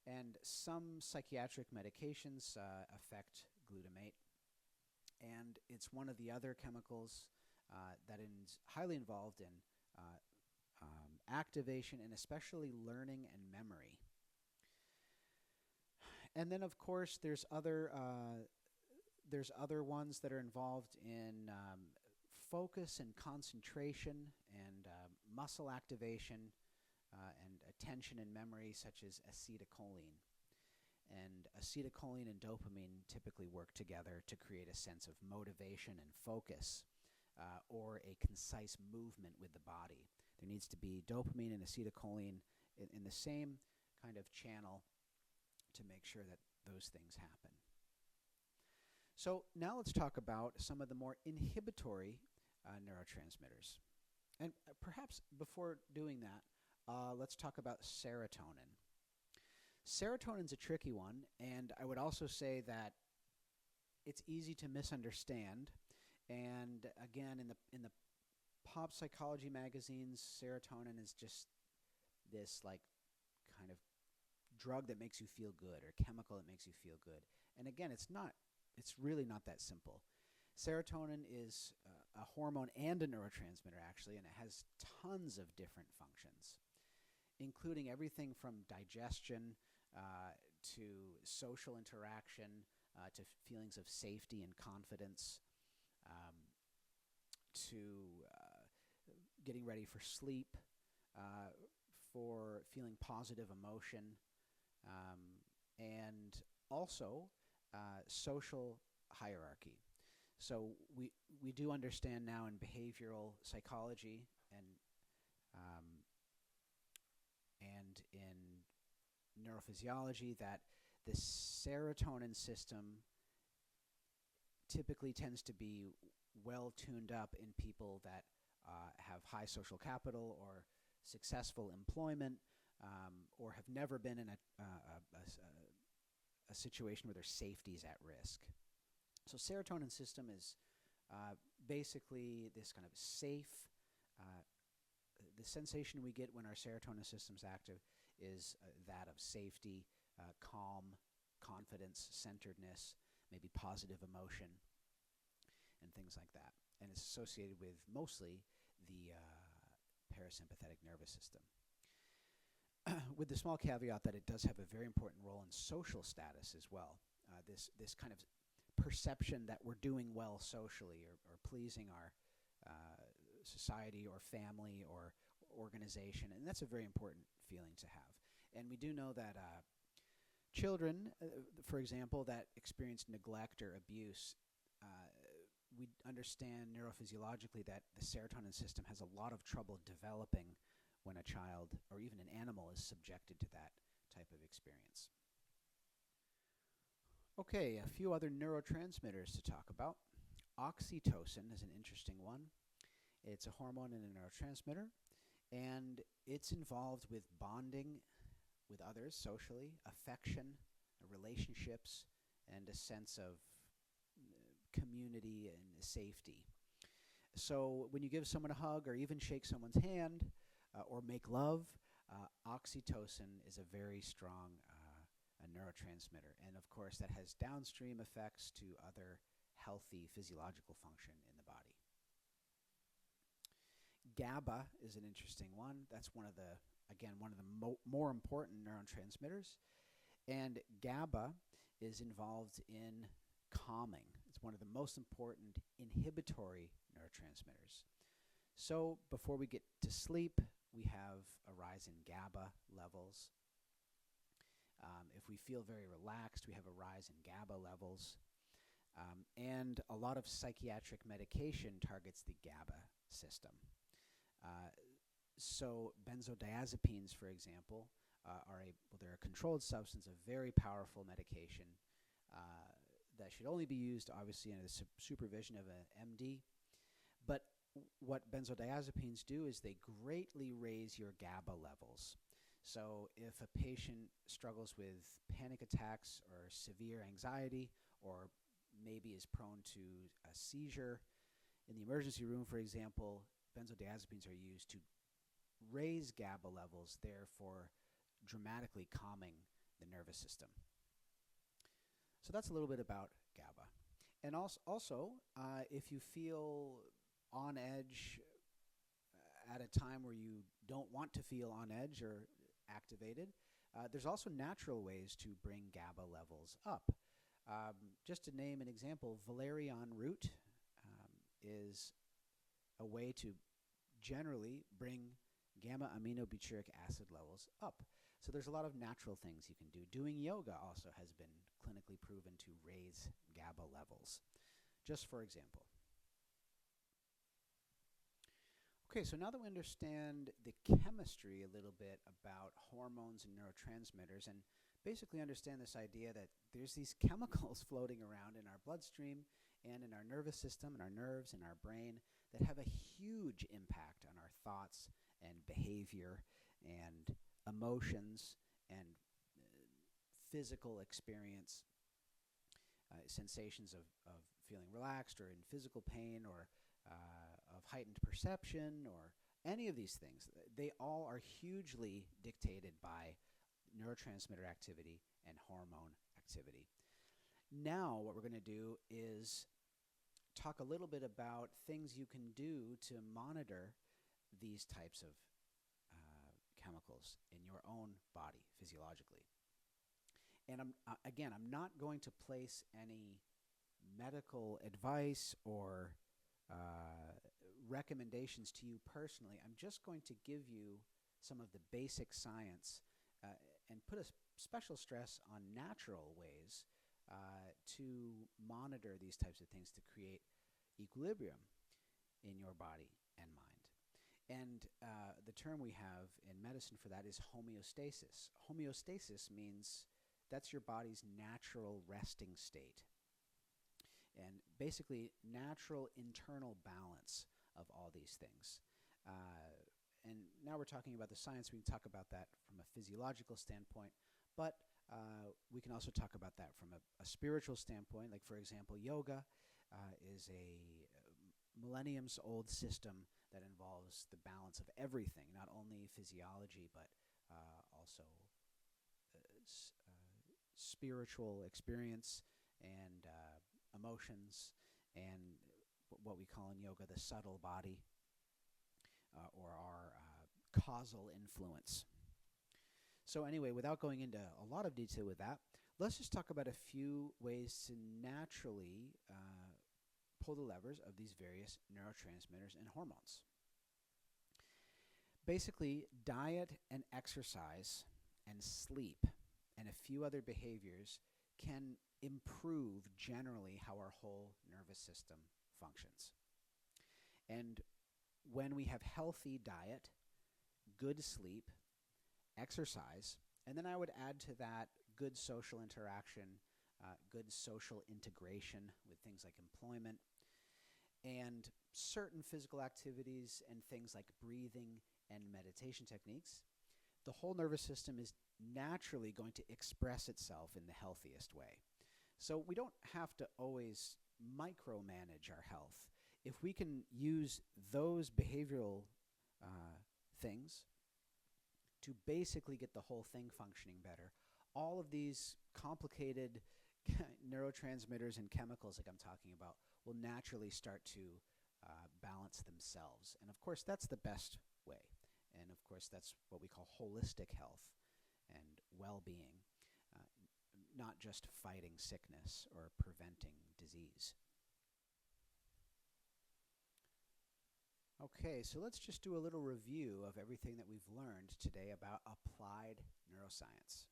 and some psychiatric medications affect glutamate, and it's one of the other chemicals that is highly involved in activation, and especially learning and memory. And then, of course, there's other ones that are involved in focus and concentration and muscle activation and attention and memory, such as acetylcholine. And acetylcholine and dopamine typically work together to create a sense of motivation and focus or a concise movement with the body. There needs to be dopamine and acetylcholine in the same kind of channel to make sure that those things happen. So now let's talk about some of the more inhibitory neurotransmitters. And perhaps before doing that, let's talk about serotonin. Serotonin's a tricky one, and I would also say that it's easy to misunderstand. And again, in the pop psychology magazines, serotonin is just this like kind of drug that makes you feel good, or chemical that makes you feel good. And again, it's really not that simple. Serotonin is a hormone and a neurotransmitter, actually, and it has tons of different functions, including everything from digestion to social interaction to feelings of safety and confidence to getting ready for sleep, for feeling positive emotion, and also social hierarchy. So we do understand now in behavioral psychology and in neurophysiology that the serotonin system typically tends to be well tuned up in people that have high social capital or successful employment, or have never been in a situation where their safety is at risk. So serotonin system is basically this kind of safe, the sensation we get when our serotonin system's active is that of safety, calm, confidence, centeredness, maybe positive emotion, and things like that. And it's associated with mostly the parasympathetic nervous system. With the small caveat that it does have a very important role in social status as well. This kind of perception that we're doing well socially or pleasing our society or family or organization, and that's a very important feeling to have. And we do know that children, for example, that experience neglect or abuse, we understand neurophysiologically that the serotonin system has a lot of trouble developing when a child or even an animal is subjected to that type of experience. Okay, a few other neurotransmitters to talk about. Oxytocin is an interesting one. It's a hormone and a neurotransmitter, and it's involved with bonding with others socially, affection, relationships, and a sense of community and safety. So when you give someone a hug or even shake someone's hand or make love, oxytocin is a very strong a neurotransmitter. And of course, that has downstream effects to other healthy physiological function in the body. GABA is an interesting one. That's one of the more important neurotransmitters. And GABA is involved in calming. It's one of the most important inhibitory neurotransmitters. So before we get to sleep, we have a rise in GABA levels. If we feel very relaxed, we have a rise in GABA levels. And a lot of psychiatric medication targets the GABA system. So benzodiazepines, for example, they're a controlled substance, a very powerful medication that should only be used, obviously, under the supervision of an MD. But what benzodiazepines do is they greatly raise your GABA levels. So if a patient struggles with panic attacks or severe anxiety or maybe is prone to a seizure, in the emergency room, for example, benzodiazepines are used to raise GABA levels, therefore dramatically calming the nervous system. So that's a little bit about GABA. And also if you feel on edge at a time where you don't want to feel on edge or activated, there's also natural ways to bring GABA levels up. Just to name an example, valerian root is a way to generally bring gamma-aminobutyric acid levels up. So there's a lot of natural things you can do. Doing yoga also has been clinically proven to raise GABA levels, just for example. Okay, so now that we understand the chemistry a little bit about hormones and neurotransmitters, and basically understand this idea that there's these chemicals floating around in our bloodstream and in our nervous system and our nerves and our brain that have a huge impact on our thoughts and behavior and emotions and physical experience, sensations of feeling relaxed or in physical pain or of heightened perception or any of these things. They all are hugely dictated by neurotransmitter activity and hormone activity. Now what we're going to do is talk a little bit about things you can do to monitor these types of chemicals in your own body physiologically. And I'm not going to place any medical advice or recommendations to you personally. I'm just going to give you some of the basic science and put a special stress on natural ways to monitor these types of things to create equilibrium in your body and mind. And the term we have in medicine for that is homeostasis. Homeostasis means that's your body's natural resting state. And basically natural internal balance of all these things. And now we're talking about the science. We can talk about that from a physiological standpoint. But We can also talk about that from a spiritual standpoint. Like, for example, yoga is a millenniums-old system that involves the balance of everything, not only physiology, but also spiritual experience and emotions, and what we call in yoga the subtle body, or our causal influence. So anyway, without going into a lot of detail with that, let's just talk about a few ways to naturally pull the levers of these various neurotransmitters and hormones. Basically, diet and exercise and sleep and a few other behaviors can improve generally how our whole nervous system functions. And when we have healthy diet, good sleep, exercise, and then I would add to that good social interaction, good social integration with things like employment, and certain physical activities and things like breathing and meditation techniques, the whole nervous system is naturally going to express itself in the healthiest way. So we don't have to always micromanage our health. If we can use those behavioral things to basically get the whole thing functioning better, all of these complicated neurotransmitters and chemicals like I'm talking about will naturally start to balance themselves. And of course, that's the best way. And of course, that's what we call holistic health and well-being, not just fighting sickness or preventing disease. Okay, so let's just do a little review of everything that we've learned today about applied neuroscience.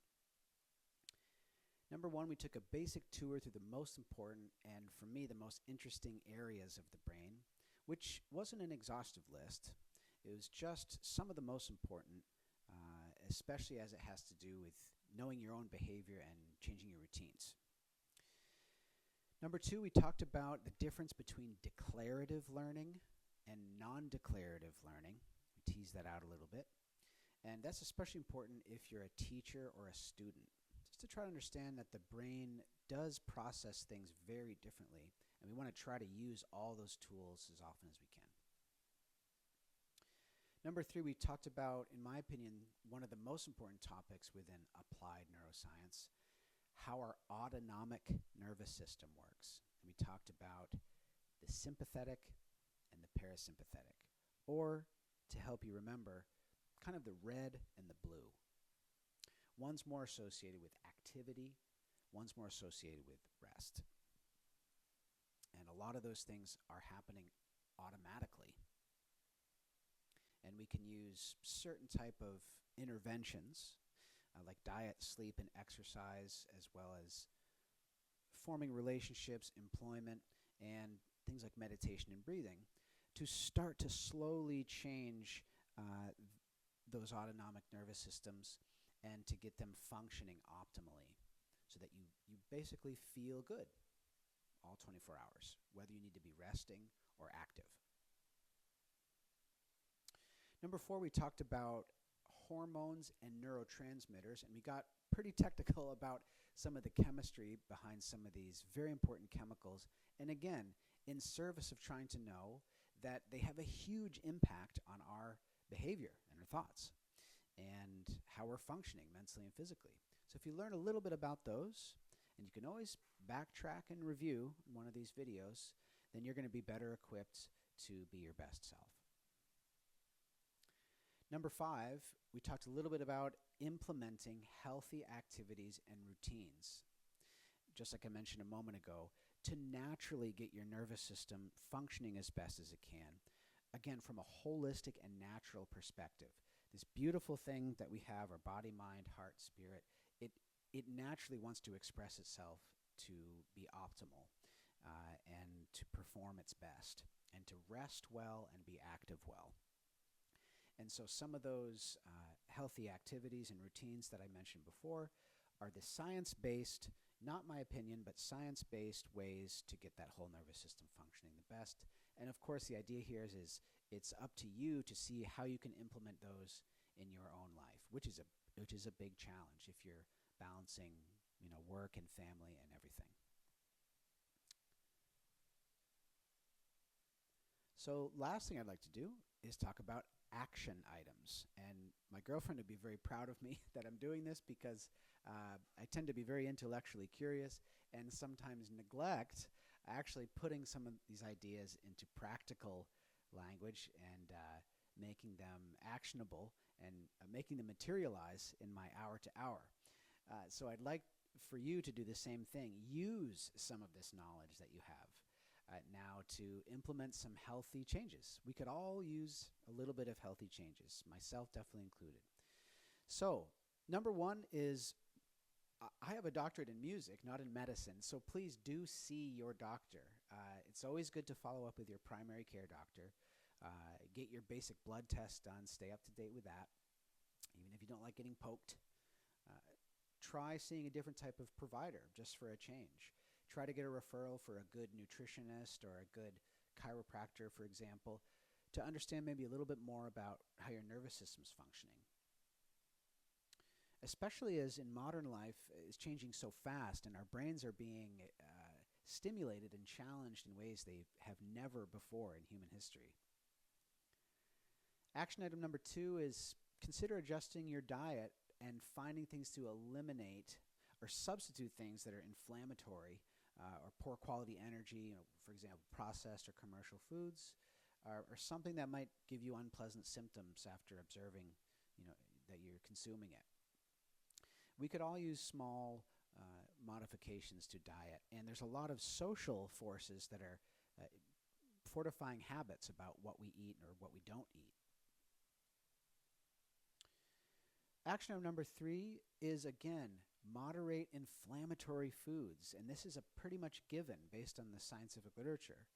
Number one, we took a basic tour through the most important and, for me, the most interesting areas of the brain, which wasn't an exhaustive list. It was just some of the most important, especially as it has to do with knowing your own behavior and changing your routines. Number two, we talked about the difference between declarative learning and non-declarative learning. We teased that out a little bit. And that's especially important if you're a teacher or a student, just to try to understand that the brain does process things very differently, and we want to try to use all those tools as often as we can. Number three, we talked about, in my opinion, one of the most important topics within applied neuroscience, how our autonomic nervous system works. And we talked about the sympathetic and the parasympathetic, or, to help you remember, kind of the red and the blue. One's more associated with activity, one's more associated with rest. And a lot of those things are happening automatically. And we can use certain type of interventions, like diet, sleep, and exercise, as well as forming relationships, employment, and things like meditation and breathing, to start to slowly change those autonomic nervous systems and to get them functioning optimally so that you basically feel good all 24 hours, whether you need to be resting or active. Number four, we talked about hormones and neurotransmitters, and we got pretty technical about some of the chemistry behind some of these very important chemicals. And again, in service of trying to know that they have a huge impact on our behavior and our thoughts and how we're functioning mentally and physically. So if you learn a little bit about those, and you can always backtrack and review in one of these videos, then you're going to be better equipped to be your best self. Number five, we talked a little bit about implementing healthy activities and routines, just like I mentioned a moment ago, to naturally get your nervous system functioning as best as it can, again, from a holistic and natural perspective. This beautiful thing that we have, our body, mind, heart, spirit, it naturally wants to express itself to be optimal and to perform its best and to rest well and be active well. And so some of those healthy activities and routines that I mentioned before are the science-based, not my opinion, but science-based ways to get that whole nervous system functioning the best. And of course, the idea here is it's up to you to see how you can implement those in your own life, which is a big challenge. If you're balancing, work and family and everything. So last thing I'd like to do is talk about action items. And my girlfriend would be very proud of me that I'm doing this because I tend to be very intellectually curious and sometimes neglect actually putting some of these ideas into practical language and making them actionable and making them materialize in my hour to hour. So I'd like for you to do the same thing. Use some of this knowledge that you have now to implement some healthy changes. We could all use a little bit of healthy changes, myself definitely included. So, number one is I have a doctorate in music, not in medicine, so please do see your doctor. It's always good to follow up with your primary care doctor. Get your basic blood tests done, stay up to date with that, even if you don't like getting poked. Try seeing a different type of provider just for a change. Try to get a referral for a good nutritionist or a good chiropractor, for example, to understand maybe a little bit more about how your nervous system's functioning. Especially as in modern life is changing so fast and our brains are being stimulated and challenged in ways they have never before in human history. Action item number 2 is consider adjusting your diet and finding things to eliminate or substitute things that are inflammatory or poor quality energy, for example, processed or commercial foods, or something that might give you unpleasant symptoms after observing, that you're consuming it. We could all use small modifications to diet, and there's a lot of social forces that are fortifying habits about what we eat or what we don't eat. Action item number 3 is, again, moderate inflammatory foods. And this is a pretty much given based on the scientific literature,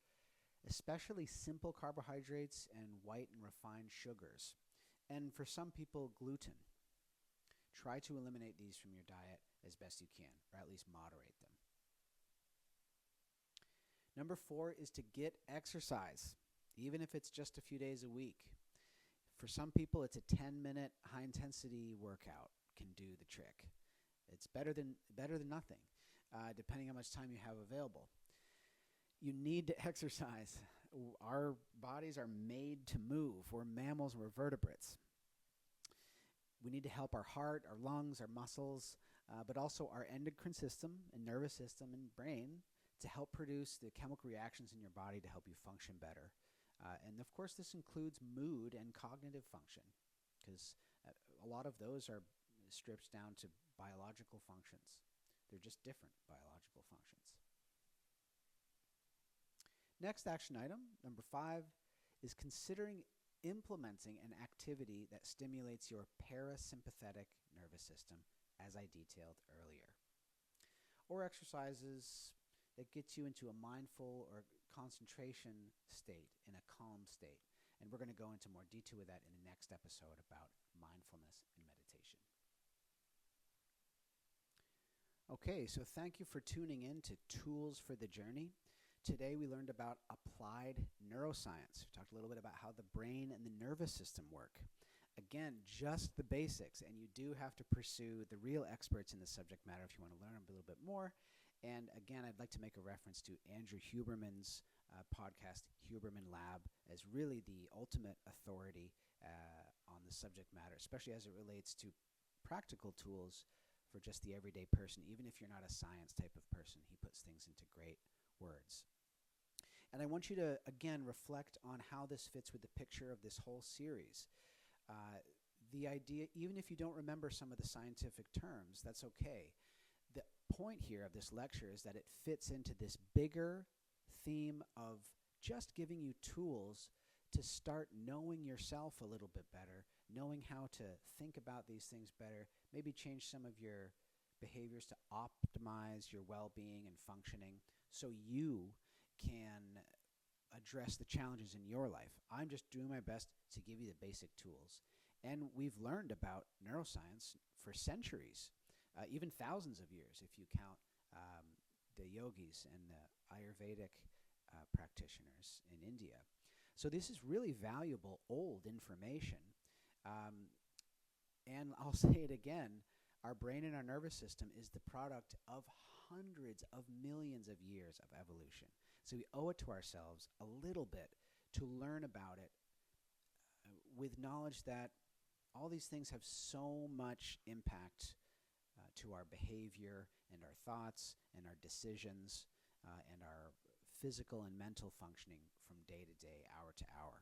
especially simple carbohydrates and white and refined sugars. And for some people, gluten. Try to eliminate these from your diet as best you can, or at least moderate them. Number 4 is to get exercise, even if it's just a few days a week. For some people, it's a 10-minute high-intensity workout can do the trick. It's better than nothing, depending on how much time you have available. You need to exercise. Our bodies are made to move. We're mammals, we're vertebrates. We need to help our heart, our lungs, our muscles, but also our endocrine system and nervous system and brain to help produce the chemical reactions in your body to help you function better. And of course, this includes mood and cognitive function, because a lot of those are stripped down to biological functions. They're just different biological functions. Next action item, number 5, is considering implementing an activity that stimulates your parasympathetic nervous system, as I detailed earlier. Or exercises that gets you into a mindful or concentration state, in a calm state. And we're going to go into more detail with that in the next episode about mindfulness and meditation. Okay, so thank you for tuning in to Tools for the Journey. Today we learned about applied neuroscience. We talked a little bit about how the brain and the nervous system work. Again, just the basics, and you do have to pursue the real experts in the subject matter if you want to learn a little bit more. And again, I'd like to make a reference to Andrew Huberman's podcast, Huberman Lab, as really the ultimate authority on the subject matter, especially as it relates to practical tools for just the everyday person. Even if you're not a science type of person, he puts things into great words. And I want you to, again, reflect on how this fits with the picture of this whole series. The idea, even if you don't remember some of the scientific terms, that's okay. The point here of this lecture is that it fits into this bigger theme of just giving you tools to start knowing yourself a little bit better, knowing how to think about these things better, maybe change some of your behaviors to optimize your well-being and functioning so you can address the challenges in your life. I'm just doing my best to give you the basic tools. And we've learned about neuroscience for centuries, even thousands of years if you count the yogis and the Ayurvedic practitioners in India. So this is really valuable old information. And I'll say it again, Our brain and our nervous system is the product of hundreds of millions of years of evolution. So we owe it to ourselves a little bit to learn about it with knowledge that all these things have so much impact to our behavior and our thoughts and our decisions and our physical and mental functioning from day to day, hour to hour.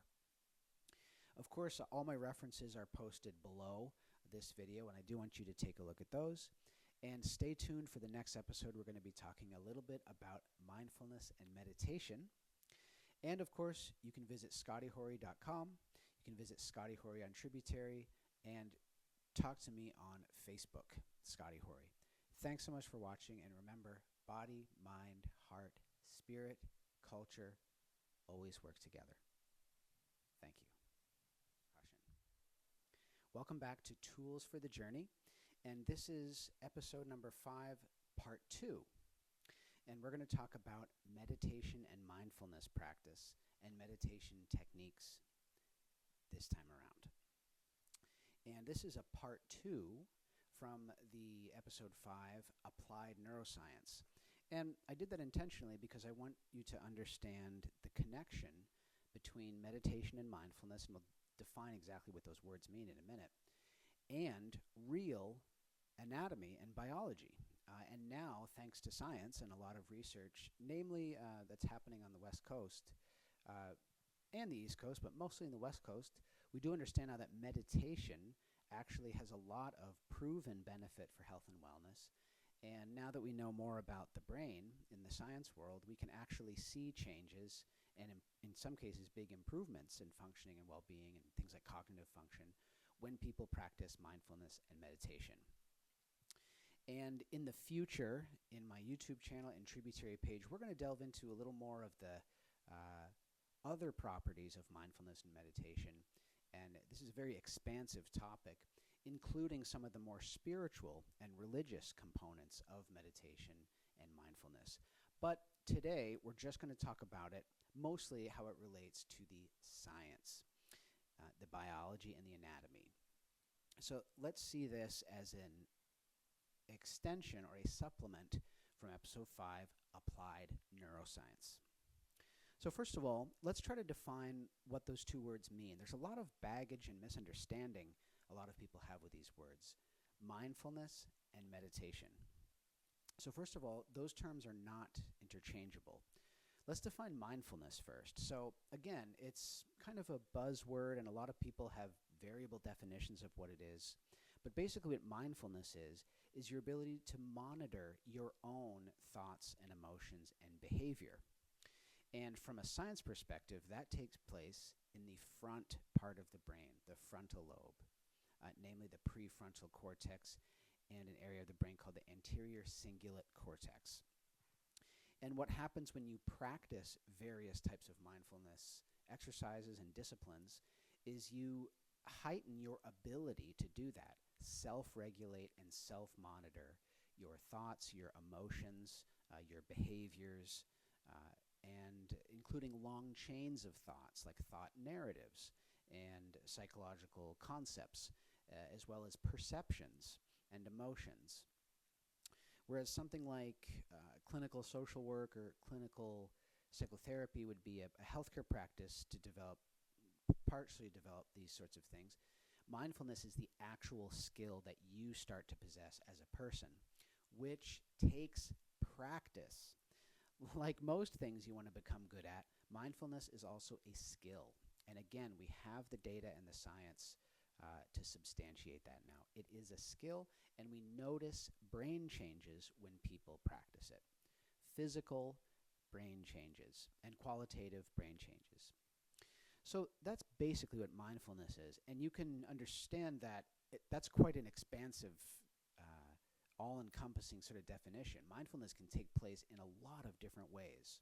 Of course, all my references are posted below this video, and I do want you to take a look at those. And stay tuned for the next episode. We're going to be talking a little bit about mindfulness and meditation. And of course, you can visit scottyhoary.com. You can visit Scotty Hoary on Tributary and talk to me on Facebook, Scotty Hoary. Thanks so much for watching, and remember, body, mind, heart, spirit, culture always work together. Thank you. Welcome back to Tools for the Journey, and this is episode number 5, part 2. And we're going to talk about meditation and mindfulness practice and meditation techniques this time around. And this is a part 2 from the episode 5, Applied Neuroscience. And I did that intentionally because I want you to understand the connection between meditation and mindfulness, and we'll define exactly what those words mean in a minute, and real anatomy and biology. And now, thanks to science and a lot of research, namely that's happening on the West Coast and the East Coast, but mostly in the West Coast, we do understand now that meditation actually has a lot of proven benefit for health and wellness. And now that we know more about the brain in the science world, we can actually see changes and in some cases big improvements in functioning and well-being and things like cognitive function when people practice mindfulness and meditation. And in the future, in my YouTube channel and Tributary page, we're going to delve into a little more of the other properties of mindfulness and meditation. And this is a very expansive topic, including some of the more spiritual and religious components of meditation and mindfulness. But today, we're just going to talk about it, mostly how it relates to the science, the biology and the anatomy. So let's see this as an extension or a supplement from episode 5, Applied Neuroscience. So first of all, let's try to define what those two words mean. There's a lot of baggage and misunderstanding a lot of people have with these words, mindfulness and meditation. So first of all, those terms are not interchangeable. Let's define mindfulness first. So again, it's kind of a buzzword, and a lot of people have variable definitions of what it is. But basically what mindfulness is your ability to monitor your own thoughts and emotions and behavior. And from a science perspective, that takes place in the front part of the brain, the frontal lobe, namely the prefrontal cortex and an area of the brain called the anterior cingulate cortex. And what happens when you practice various types of mindfulness exercises and disciplines is you heighten your ability to do that, self-regulate and self-monitor your thoughts, your emotions, your behaviors, and including long chains of thoughts like thought narratives and psychological concepts, as well as perceptions and emotions. Whereas something like clinical social work or clinical psychotherapy would be a healthcare practice to partially develop these sorts of things. Mindfulness is the actual skill that you start to possess as a person, which takes practice. Like most things you want to become good at, mindfulness is also a skill. And again, we have the data and the science to substantiate that now. It is a skill, and we notice brain changes when people practice it. Physical brain changes and qualitative brain changes. So that's basically what mindfulness is. And you can understand that that's quite an expansive, all-encompassing sort of definition. Mindfulness can take place in a lot of different ways.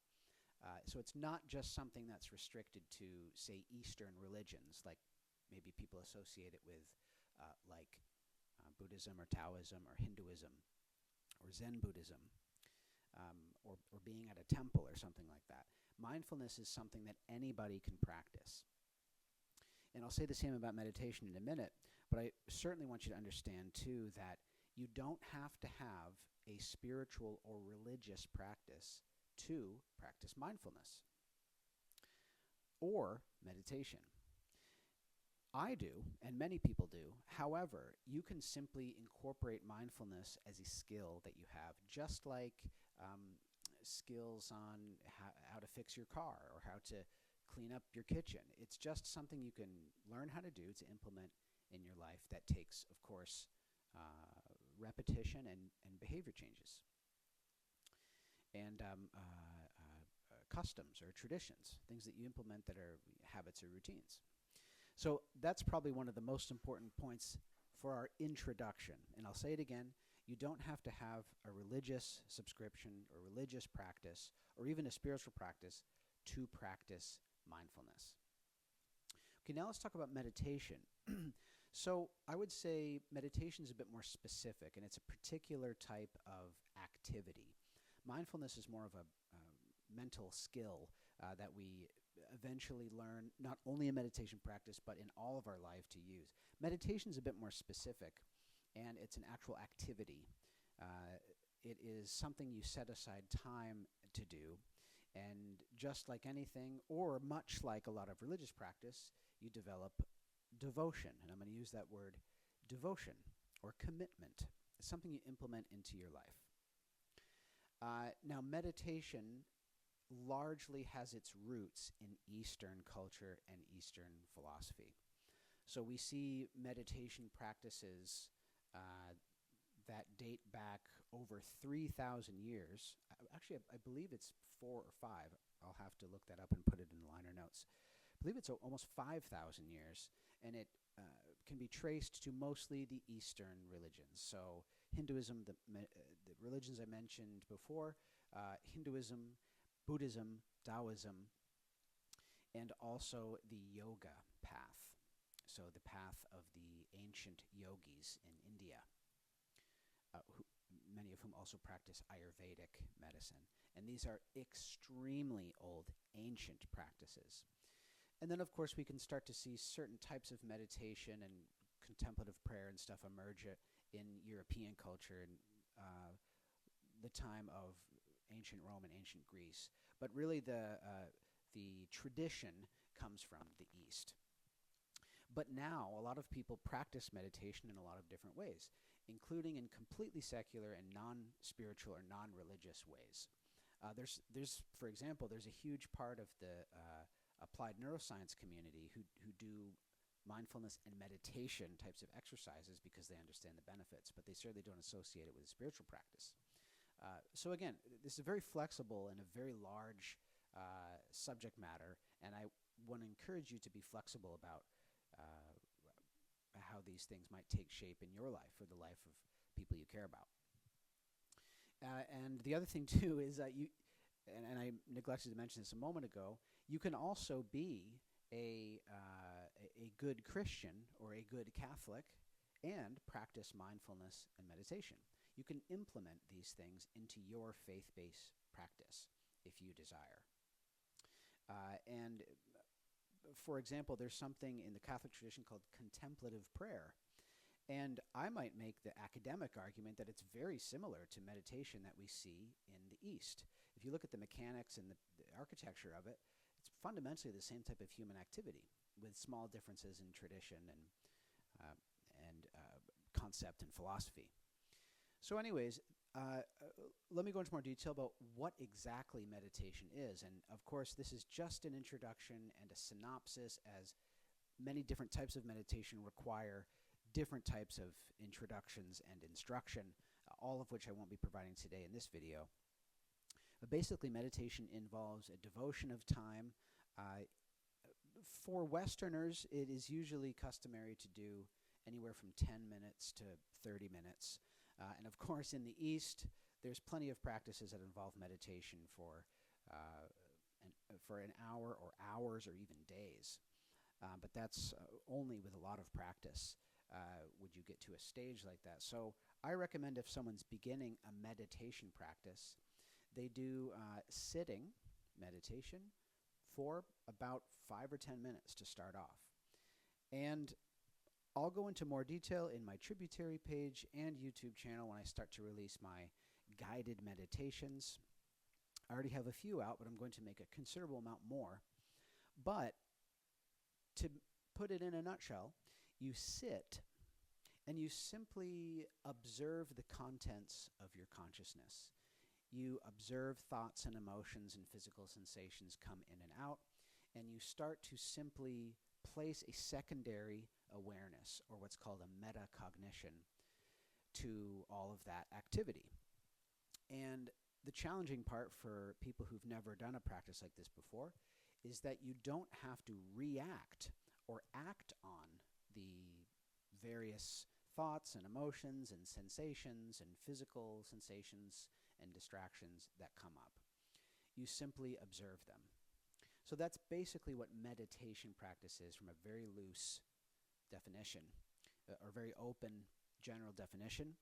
So it's not just something that's restricted to, say, Eastern religions, like maybe people associate it with Buddhism or Taoism or Hinduism or Zen Buddhism, or being at a temple or something like that. Mindfulness is something that anybody can practice. And I'll say the same about meditation in a minute, but I certainly want you to understand, too, that you don't have to have a spiritual or religious practice to practice mindfulness or meditation. I do, and many people do. However, you can simply incorporate mindfulness as a skill that you have, just like skills on how to fix your car or how to clean up your kitchen. It's just something you can learn how to do to implement in your life that takes, of course, repetition and behavior changes and customs or traditions, things that you implement that are habits or routines. So that's probably one of the most important points for our introduction. And I'll say it again, you don't have to have a religious subscription or religious practice or even a spiritual practice to practice mindfulness. Okay, now let's talk about meditation. So I would say meditation is a bit more specific, and it's a particular type of activity. Mindfulness is more of a mental skill that we eventually learn not only in meditation practice but in all of our life to use. Meditation is a bit more specific, and it's an actual activity. It is something you set aside time to do, and just like anything, or much like a lot of religious practice, you develop devotion, and I'm going to use that word devotion or commitment. It's something you implement into your life. Now, meditation largely has its roots in Eastern culture and Eastern philosophy. So we see meditation practices that date back over 3,000 years. Actually, I believe it's 4 or 5. I'll have to look that up and put it in the liner notes. I believe it's almost 5,000 years, and it can be traced to mostly the Eastern religions. So Hinduism, the religions I mentioned before, Hinduism, Buddhism, Taoism, and also the yoga path. So the path of the ancient yogis in India, many of whom also practice Ayurvedic medicine. And these are extremely old, ancient practices. And then, of course, we can start to see certain types of meditation and contemplative prayer and stuff emerge in European culture in the time of ancient Rome and ancient Greece. But really the tradition comes from the East. But now a lot of people practice meditation in a lot of different ways, including in completely secular and non-spiritual or non-religious ways. There's, for example, there's a huge part of the applied neuroscience community who do mindfulness and meditation types of exercises because they understand the benefits, but they certainly don't associate it with a spiritual practice. So again, this is very flexible and a very large subject matter, and I want to encourage you to be flexible about how these things might take shape in your life or the life of people you care about. And the other thing too is that and I neglected to mention this a moment ago, you can also be a good Christian or a good Catholic and practice mindfulness and meditation. You can implement these things into your faith-based practice if you desire. And for example, there's something in the Catholic tradition called contemplative prayer. And I might make the academic argument that it's very similar to meditation that we see in the East. If you look at the mechanics and the architecture of it, it's fundamentally the same type of human activity with small differences in tradition and concept and philosophy. So anyways, let me go into more detail about what exactly meditation is. And of course, this is just an introduction and a synopsis, as many different types of meditation require different types of introductions and instruction, all of which I won't be providing today in this video. But basically, meditation involves a devotion of time. For Westerners, it is usually customary to do anywhere from 10 minutes to 30 minutes. And of course, in the East, there's plenty of practices that involve meditation for an hour or hours or even days. But that's only with a lot of practice would you get to a stage like that. So I recommend if someone's beginning a meditation practice, they do sitting meditation for about 5 or 10 minutes to start off. And I'll go into more detail in my tributary page and YouTube channel when I start to release my guided meditations. I already have a few out, but I'm going to make a considerable amount more. But to put it in a nutshell, you sit and you simply observe the contents of your consciousness. You observe thoughts and emotions and physical sensations come in and out, and you start to simply place a secondary awareness, or what's called a metacognition, to all of that activity. And the challenging part for people who've never done a practice like this before is that you don't have to react or act on the various thoughts and emotions and sensations and physical sensations and distractions that come up. You simply observe them. So that's basically what meditation practice is from a very loose definition, or very open general definition.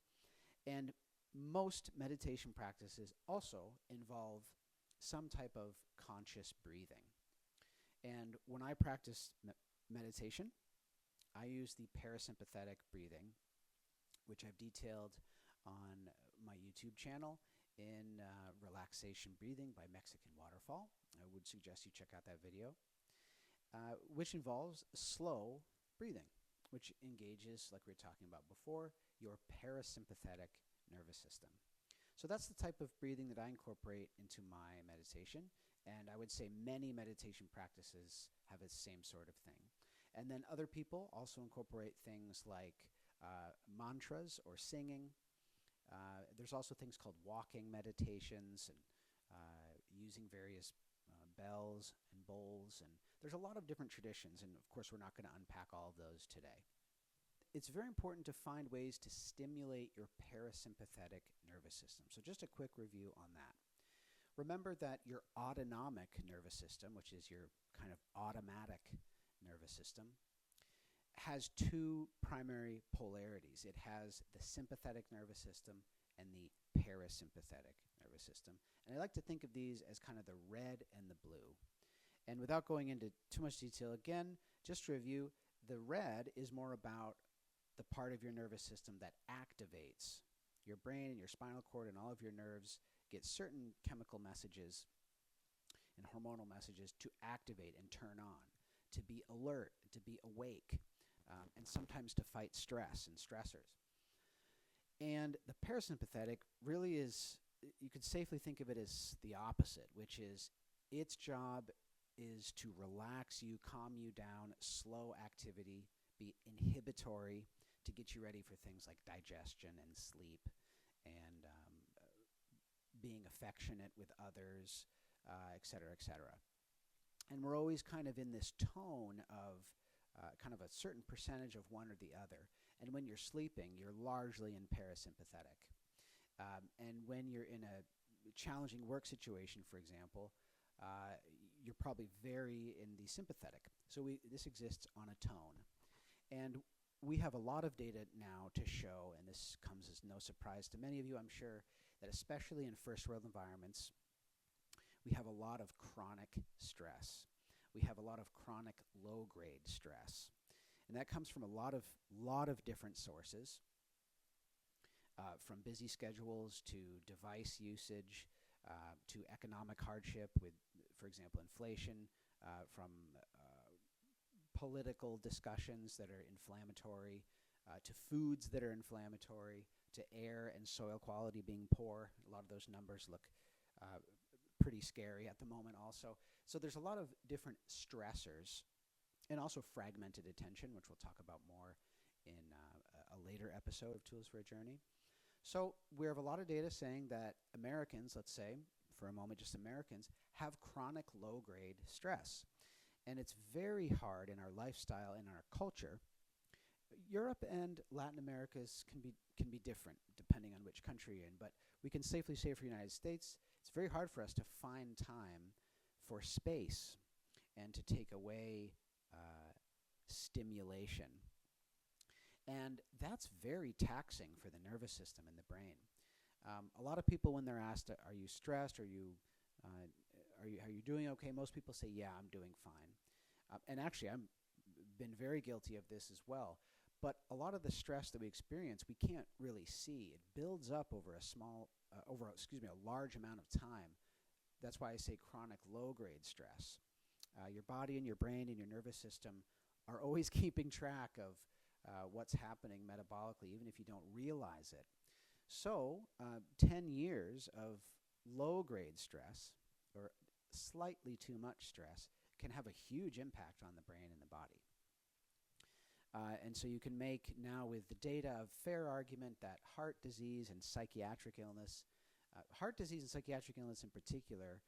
And most meditation practices also involve some type of conscious breathing. And when I practice meditation, I use the parasympathetic breathing, which I've detailed on my YouTube channel in Relaxation Breathing by Mexican Waterfall. I would suggest you check out that video, which involves slow breathing, which engages, like we were talking about before, your parasympathetic nervous system. So that's the type of breathing that I incorporate into my meditation, and I would say many meditation practices have the same sort of thing. And then other people also incorporate things like mantras or singing. There's also things called walking meditations and using various bells and bowls, and there's a lot of different traditions, and of course we're not going to unpack all of those today. It's very important to find ways to stimulate your parasympathetic nervous system. So just a quick review on that. Remember that your autonomic nervous system, which is your kind of automatic nervous system, has two primary polarities. It has the sympathetic nervous system and the parasympathetic nervous system. And I like to think of these as kind of the red and the blue. And without going into too much detail, again, just to review, the red is more about the part of your nervous system that activates. Your brain and your spinal cord and all of your nerves get certain chemical messages and hormonal messages to activate and turn on, to be alert, to be awake, and sometimes to fight stress and stressors. And the parasympathetic really is, you could safely think of it as the opposite, which is its job is to relax you, calm you down, slow activity, be inhibitory, to get you ready for things like digestion and sleep and being affectionate with others, et cetera, et cetera. And we're always kind of in this tone of kind of a certain percentage of one or the other. And when you're sleeping, you're largely in parasympathetic. And when you're in a challenging work situation, for example, you're probably very in the sympathetic. So this exists on a tone. And we have a lot of data now to show, and this comes as no surprise to many of you, I'm sure, that especially in first world environments, we have a lot of chronic stress. We have a lot of chronic low-grade stress. And that comes from a lot of different sources, from busy schedules to device usage, to economic hardship with, for example, inflation, from political discussions that are inflammatory, to foods that are inflammatory, to air and soil quality being poor. A lot of those numbers look pretty scary at the moment also. So there's a lot of different stressors, and also fragmented attention, which we'll talk about more in a later episode of Tools for a Journey. So we have a lot of data saying that Americans, let's say, for a moment, just Americans, have chronic low-grade stress. And it's very hard in our lifestyle and our culture. Europe and Latin America can be different depending on which country you're in, but we can safely say for the United States, it's very hard for us to find time for space and to take away stimulation. And that's very taxing for the nervous system and the brain. A lot of people, when they're asked, are you stressed? Are you doing okay? Most people say, yeah, I'm doing fine. And actually, I've been very guilty of this as well. But a lot of the stress that we experience, we can't really see. It builds up over a large amount of time. That's why I say chronic low-grade stress. Your body and your brain and your nervous system are always keeping track of what's happening metabolically, even if you don't realize it. So 10 years of low-grade stress, or slightly too much stress, can have a huge impact on the brain and the body. And so you can make now with the data a fair argument that heart disease and psychiatric illness, heart disease and psychiatric illness in particular,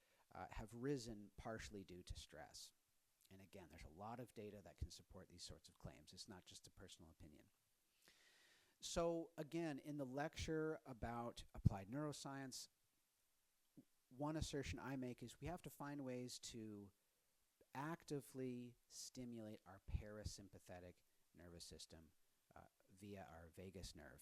have risen partially due to stress. And again, there's a lot of data that can support these sorts of claims. It's not just a personal opinion. So again, in the lecture about applied neuroscience, one assertion I make is we have to find ways to actively stimulate our parasympathetic nervous system via our vagus nerve.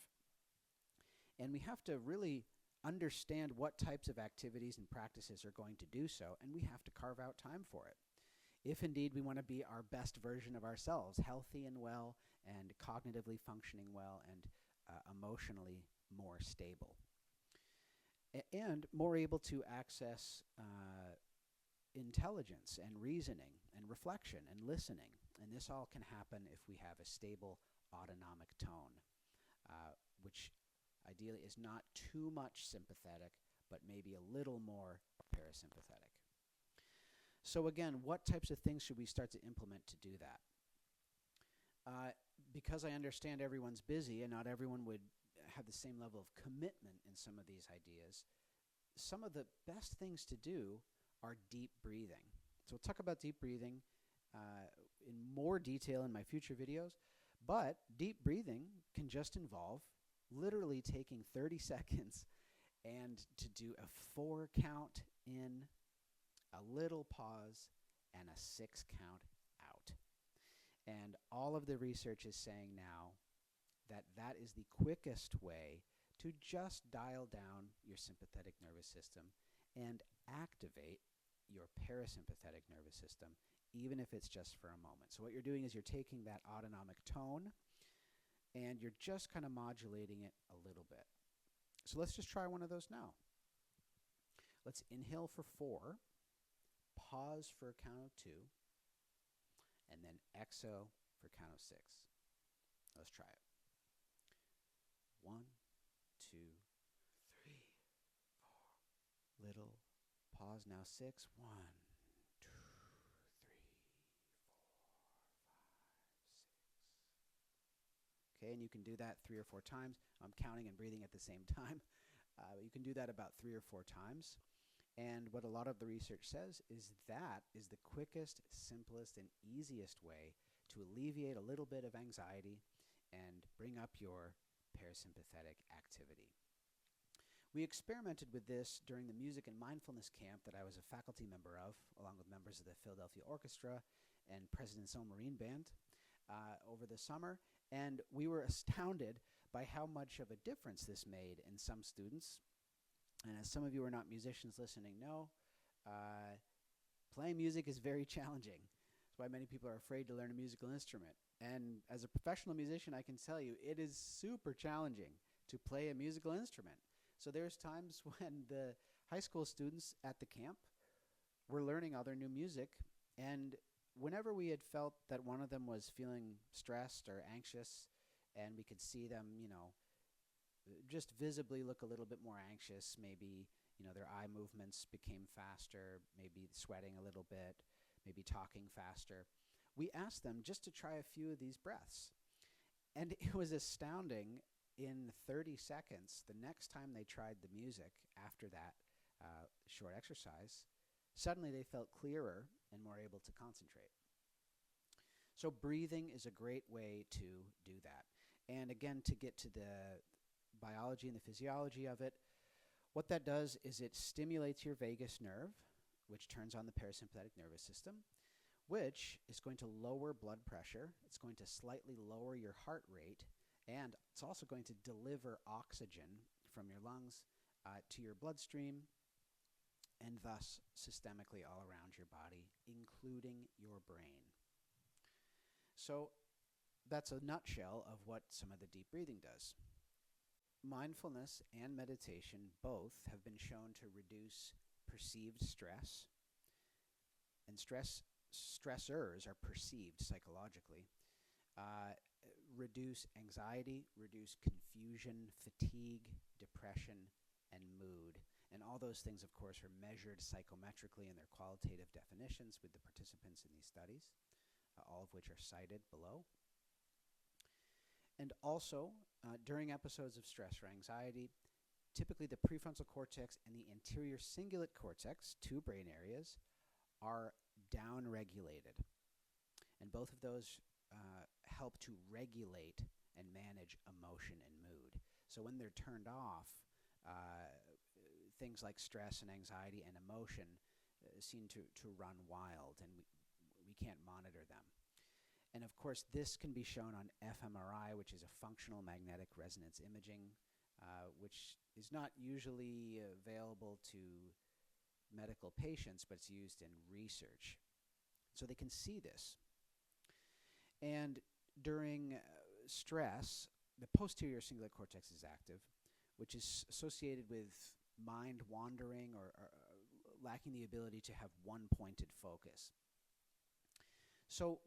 And we have to really understand what types of activities and practices are going to do so, and we have to carve out time for it. If indeed we want to be our best version of ourselves, healthy and well, and cognitively functioning well, and emotionally more stable. And more able to access intelligence and reasoning and reflection and listening. And this all can happen if we have a stable autonomic tone, which ideally is not too much sympathetic, but maybe a little more parasympathetic. So again, what types of things should we start to implement to do that? Because I understand everyone's busy and not everyone would have the same level of commitment in some of these ideas, some of the best things to do are deep breathing. So we'll talk about deep breathing in more detail in my future videos, but deep breathing can just involve literally taking 30 seconds and to do a 4 count in, a little pause, and a 6 count out. And all of the research is saying now that that is the quickest way to just dial down your sympathetic nervous system and activate your parasympathetic nervous system, even if it's just for a moment. So what you're doing is you're taking that autonomic tone and you're just kind of modulating it a little bit. So let's just try one of those now. Let's inhale for 4, pause for a count of 2, and then exhale for count of 6. Let's try it. 1, 2, 3, 4. Little pause now. 6. 1, 2, 3, 4, 5, 6. Okay, and you can do that 3 or 4 times. I'm counting and breathing at the same time. You can do that about 3 or 4 times. And what a lot of the research says is that is the quickest, simplest, and easiest way to alleviate a little bit of anxiety and bring up your parasympathetic activity. We experimented with this during the music and mindfulness camp that I was a faculty member of, along with members of the Philadelphia Orchestra and President's Own Marine Band over the summer, and we were astounded by how much of a difference this made in some students. And as some of you are not musicians listening know, playing music is very challenging. That's why many people are afraid to learn a musical instrument. And as a professional musician, I can tell you it is super challenging to play a musical instrument. So there's times when the high school students at the camp were learning all their new music, and whenever we had felt that one of them was feeling stressed or anxious, and we could see them, just visibly look a little bit more anxious, maybe, their eye movements became faster, maybe sweating a little bit, maybe talking faster, we asked them just to try a few of these breaths. And it was astounding. In 30 seconds, the next time they tried the music after that short exercise, suddenly they felt clearer and more able to concentrate. So breathing is a great way to do that. And again, to get to the biology and the physiology of it, what that does is it stimulates your vagus nerve, which turns on the parasympathetic nervous system, which is going to lower blood pressure. It's going to slightly lower your heart rate, and it's also going to deliver oxygen from your lungs to your bloodstream, and thus systemically all around your body, including your brain. So that's a nutshell of what some of the deep breathing does. Mindfulness and meditation both have been shown to reduce perceived stress, and stressors are perceived psychologically, reduce anxiety, reduce confusion, fatigue, depression, and mood. And all those things, of course, are measured psychometrically in their qualitative definitions with the participants in these studies, all of which are cited below. And also, during episodes of stress or anxiety, typically the prefrontal cortex and the anterior cingulate cortex, two brain areas, are downregulated. And both of those help to regulate and manage emotion and mood. So when they're turned off, things like stress and anxiety and emotion seem to run wild, and we can't monitor them. And of course, this can be shown on fMRI, which is a functional magnetic resonance imaging, which is not usually available to medical patients, but it's used in research. So they can see this. And during stress, the posterior cingulate cortex is active, which is associated with mind wandering or lacking the ability to have one-pointed focus. So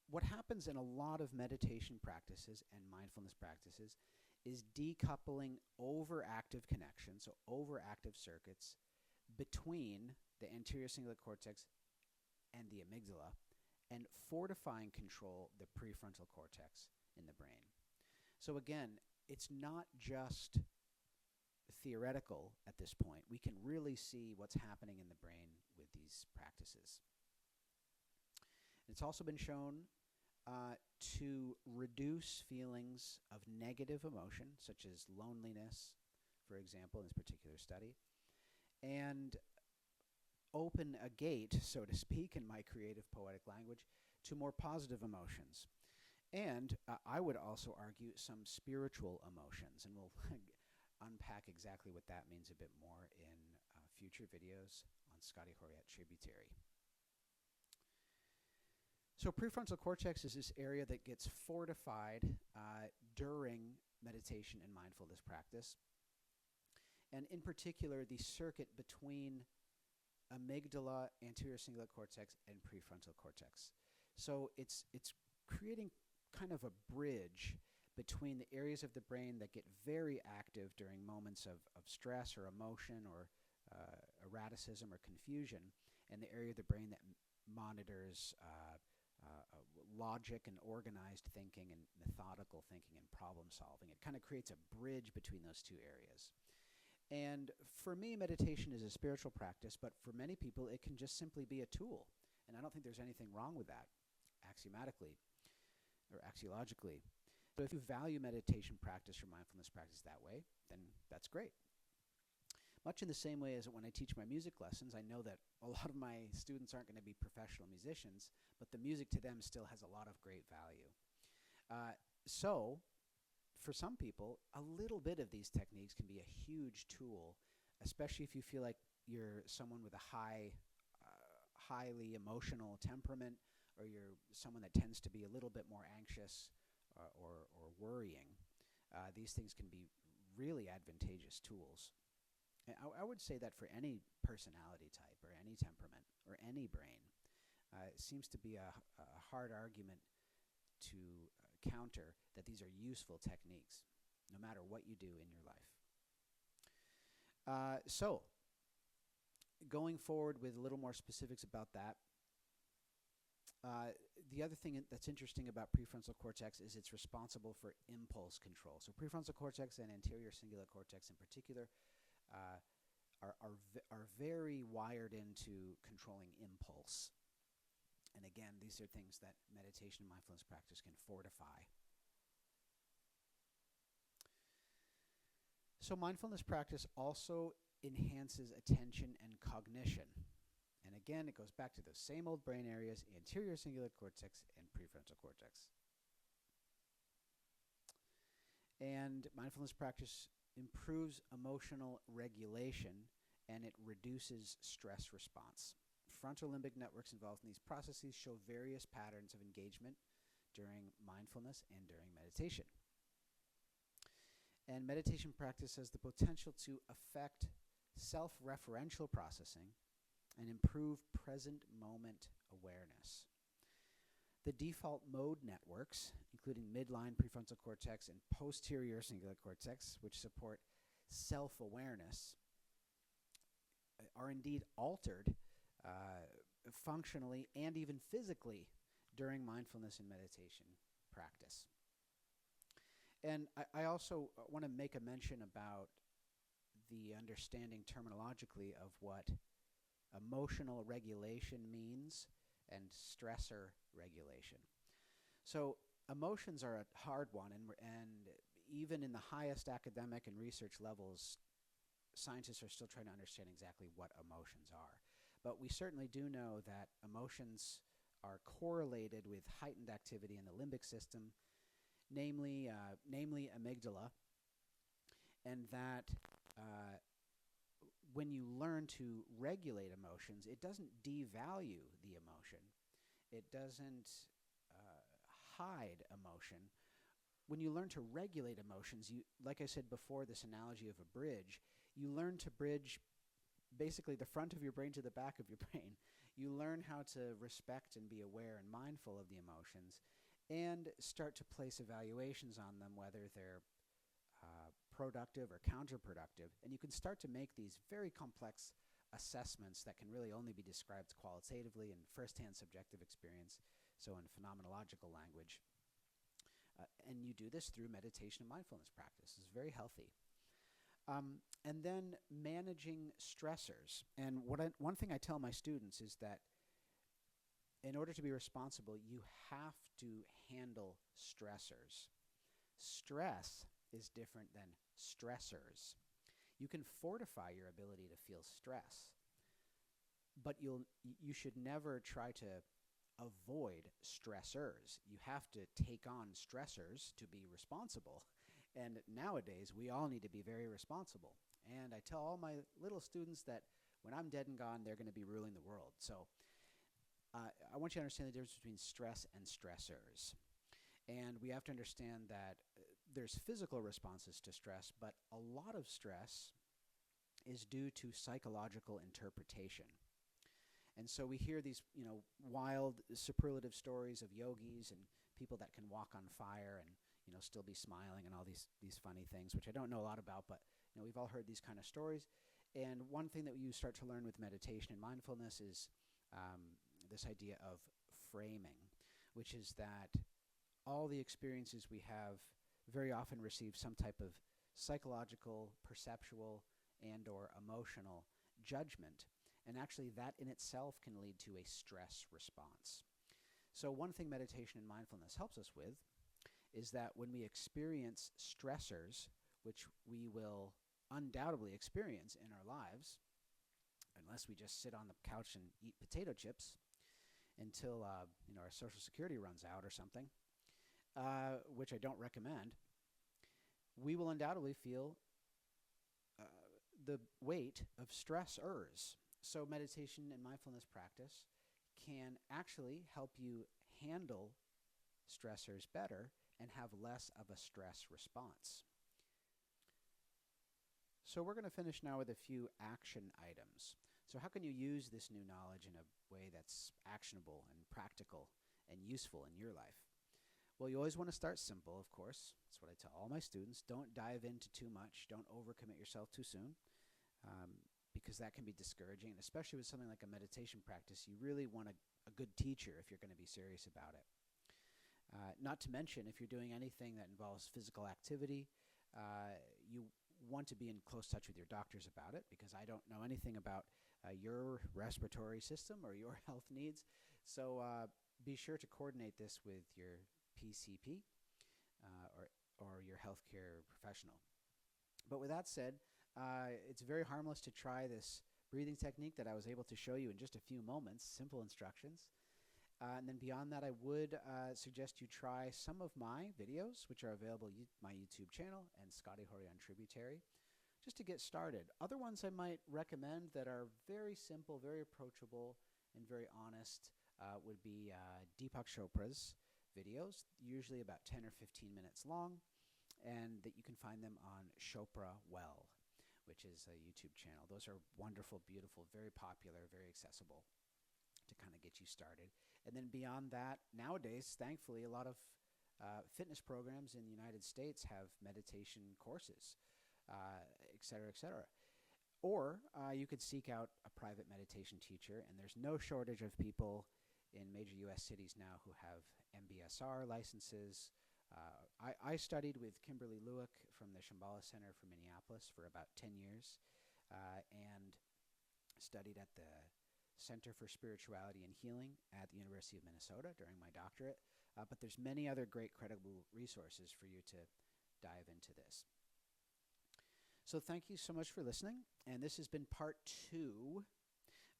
what happens in a lot of meditation practices and mindfulness practices is decoupling overactive connections, so overactive circuits, between the anterior cingulate cortex and the amygdala, and fortifying control the prefrontal cortex in the brain. So again, it's not just theoretical at this point. We can really see what's happening in the brain with these practices. It's also been shown to reduce feelings of negative emotion, such as loneliness, for example, in this particular study, and open a gate, so to speak, in my creative poetic language, to more positive emotions. And I would also argue some spiritual emotions, and we'll unpack exactly what that means a bit more in future videos on Scotty Horiat Tributary. So prefrontal cortex is this area that gets fortified during meditation and mindfulness practice. And in particular, the circuit between amygdala, anterior cingulate cortex, and prefrontal cortex. So it's creating kind of a bridge between the areas of the brain that get very active during moments of stress or emotion or erraticism or confusion, and the area of the brain that monitors logic and organized thinking and methodical thinking and problem solving. It kind of creates a bridge between those two areas. And for me, meditation is a spiritual practice, but for many people, it can just simply be a tool. And I don't think there's anything wrong with that, axiomatically or axiologically. So if you value meditation practice or mindfulness practice that way, then that's great. Much in the same way as when I teach my music lessons, I know that a lot of my students aren't going to be professional musicians, but the music to them still has a lot of great value. So for some people, a little bit of these techniques can be a huge tool, especially if you feel like you're someone with a highly emotional temperament, or you're someone that tends to be a little bit more anxious or worrying. These things can be really advantageous tools. And I would say that for any personality type or any temperament or any brain, it seems to be a hard argument to counter that these are useful techniques, no matter what you do in your life. So, going forward with a little more specifics about that, the other thing that's interesting about prefrontal cortex is it's responsible for impulse control. So prefrontal cortex and anterior cingulate cortex in particular are very wired into controlling impulse. And again, these are things that meditation and mindfulness practice can fortify. So mindfulness practice also enhances attention and cognition. And again, it goes back to those same old brain areas, anterior cingulate cortex and prefrontal cortex. And mindfulness practice improves emotional regulation, and it reduces stress response. Frontal limbic networks involved in these processes show various patterns of engagement during mindfulness and during meditation. And meditation practice has the potential to affect self-referential processing and improve present moment awareness. The default mode networks, including midline prefrontal cortex and posterior cingulate cortex, which support self-awareness, are indeed altered functionally and even physically during mindfulness and meditation practice. And I also want to make a mention about the understanding terminologically of what emotional regulation means and stressor regulation. So emotions are a hard one, and even in the highest academic and research levels, scientists are still trying to understand exactly what emotions are. But we certainly do know that emotions are correlated with heightened activity in the limbic system, namely amygdala, and that when you learn to regulate emotions, it doesn't devalue the emotion. It doesn't hide emotion. When you learn to regulate emotions, you, like I said before, this analogy of a bridge, you learn to bridge basically the front of your brain to the back of your brain. You learn how to respect and be aware and mindful of the emotions and start to place evaluations on them, whether they're productive or counterproductive. And you can start to make these very complex assessments that can really only be described qualitatively in firsthand subjective experience, so in phenomenological language. And you do this through meditation and mindfulness practice. It's very healthy. And then managing stressors. And one thing I tell my students is that in order to be responsible, you have to handle stressors. Stress is different than stressors. You can fortify your ability to feel stress, but you should never try to avoid stressors. You have to take on stressors to be responsible. And nowadays, we all need to be very responsible. And I tell all my little students that when I'm dead and gone, they're going to be ruling the world. So I want you to understand the difference between stress and stressors. And we have to understand that there's physical responses to stress, but a lot of stress is due to psychological interpretation. And so we hear these, wild superlative stories of yogis and people that can walk on fire and, still be smiling and all these funny things, which I don't know a lot about, but, we've all heard these kind of stories. And one thing that you start to learn with meditation and mindfulness is this idea of framing, which is that all the experiences we have very often receive some type of psychological, perceptual, and or emotional judgment. And actually that in itself can lead to a stress response. So one thing meditation and mindfulness helps us with is that when we experience stressors, which we will undoubtedly experience in our lives, unless we just sit on the couch and eat potato chips until our Social Security runs out or something, which I don't recommend, we will undoubtedly feel the weight of stressors. So meditation and mindfulness practice can actually help you handle stressors better and have less of a stress response. So we're going to finish now with a few action items. So how can you use this new knowledge in a way that's actionable and practical and useful in your life? Well, you always want to start simple, of course. That's what I tell all my students. Don't dive into too much. Don't overcommit yourself too soon, because that can be discouraging. And especially with something like a meditation practice, you really want a good teacher if you're going to be serious about it. Not to mention, if you're doing anything that involves physical activity, you want to be in close touch with your doctors about it, because I don't know anything about your respiratory system or your health needs. So be sure to coordinate this with your PCP or your healthcare professional. But with that said, it's very harmless to try this breathing technique that I was able to show you in just a few moments, simple instructions. And then beyond that, I would suggest you try some of my videos, which are available on my YouTube channel and Scotty Horion Tributary, just to get started. Other ones I might recommend that are very simple, very approachable, and very honest would be Deepak Chopra's videos, usually about 10 or 15 minutes long, and that you can find them on Chopra Well, which is a YouTube channel. Those are wonderful, beautiful, very popular, very accessible to kind of get you started. And then beyond that, nowadays, thankfully, a lot of fitness programs in the United States have meditation courses, et cetera, et cetera. Or you could seek out a private meditation teacher, and there's no shortage of people in major U.S. cities now who have MBSR licenses. I studied with Kimberly Lewick from the Shambhala Center for Minneapolis for about 10 years and studied at the Center for Spirituality and Healing at the University of Minnesota during my doctorate. But there's many other great credible resources for you to dive into this. So thank you so much for listening. And this has been part 2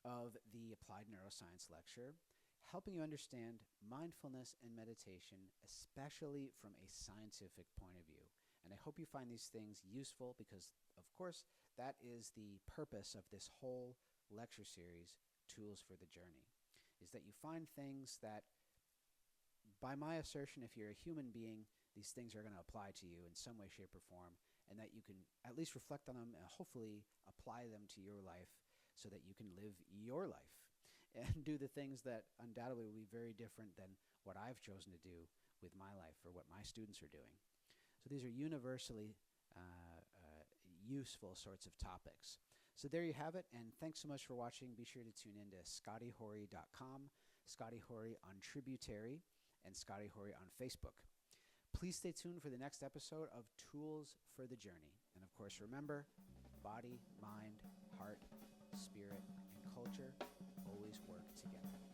of the Applied Neuroscience lecture, helping you understand mindfulness and meditation, especially from a scientific point of view. And I hope you find these things useful because, of course, that is the purpose of this whole lecture series, Tools for the Journey, is that you find things that, by my assertion, if you're a human being, these things are going to apply to you in some way, shape, or form, and that you can at least reflect on them and hopefully apply them to your life so that you can live your life and do the things that undoubtedly will be very different than what I've chosen to do with my life or what my students are doing. So these are universally useful sorts of topics. So there you have it, and thanks so much for watching. Be sure to tune in to scottyhorry.com, Scotty Horry on Tributary, and Scotty Horry on Facebook. Please stay tuned for the next episode of Tools for the Journey. And of course, remember, body, mind, heart, spirit, and culture always work together.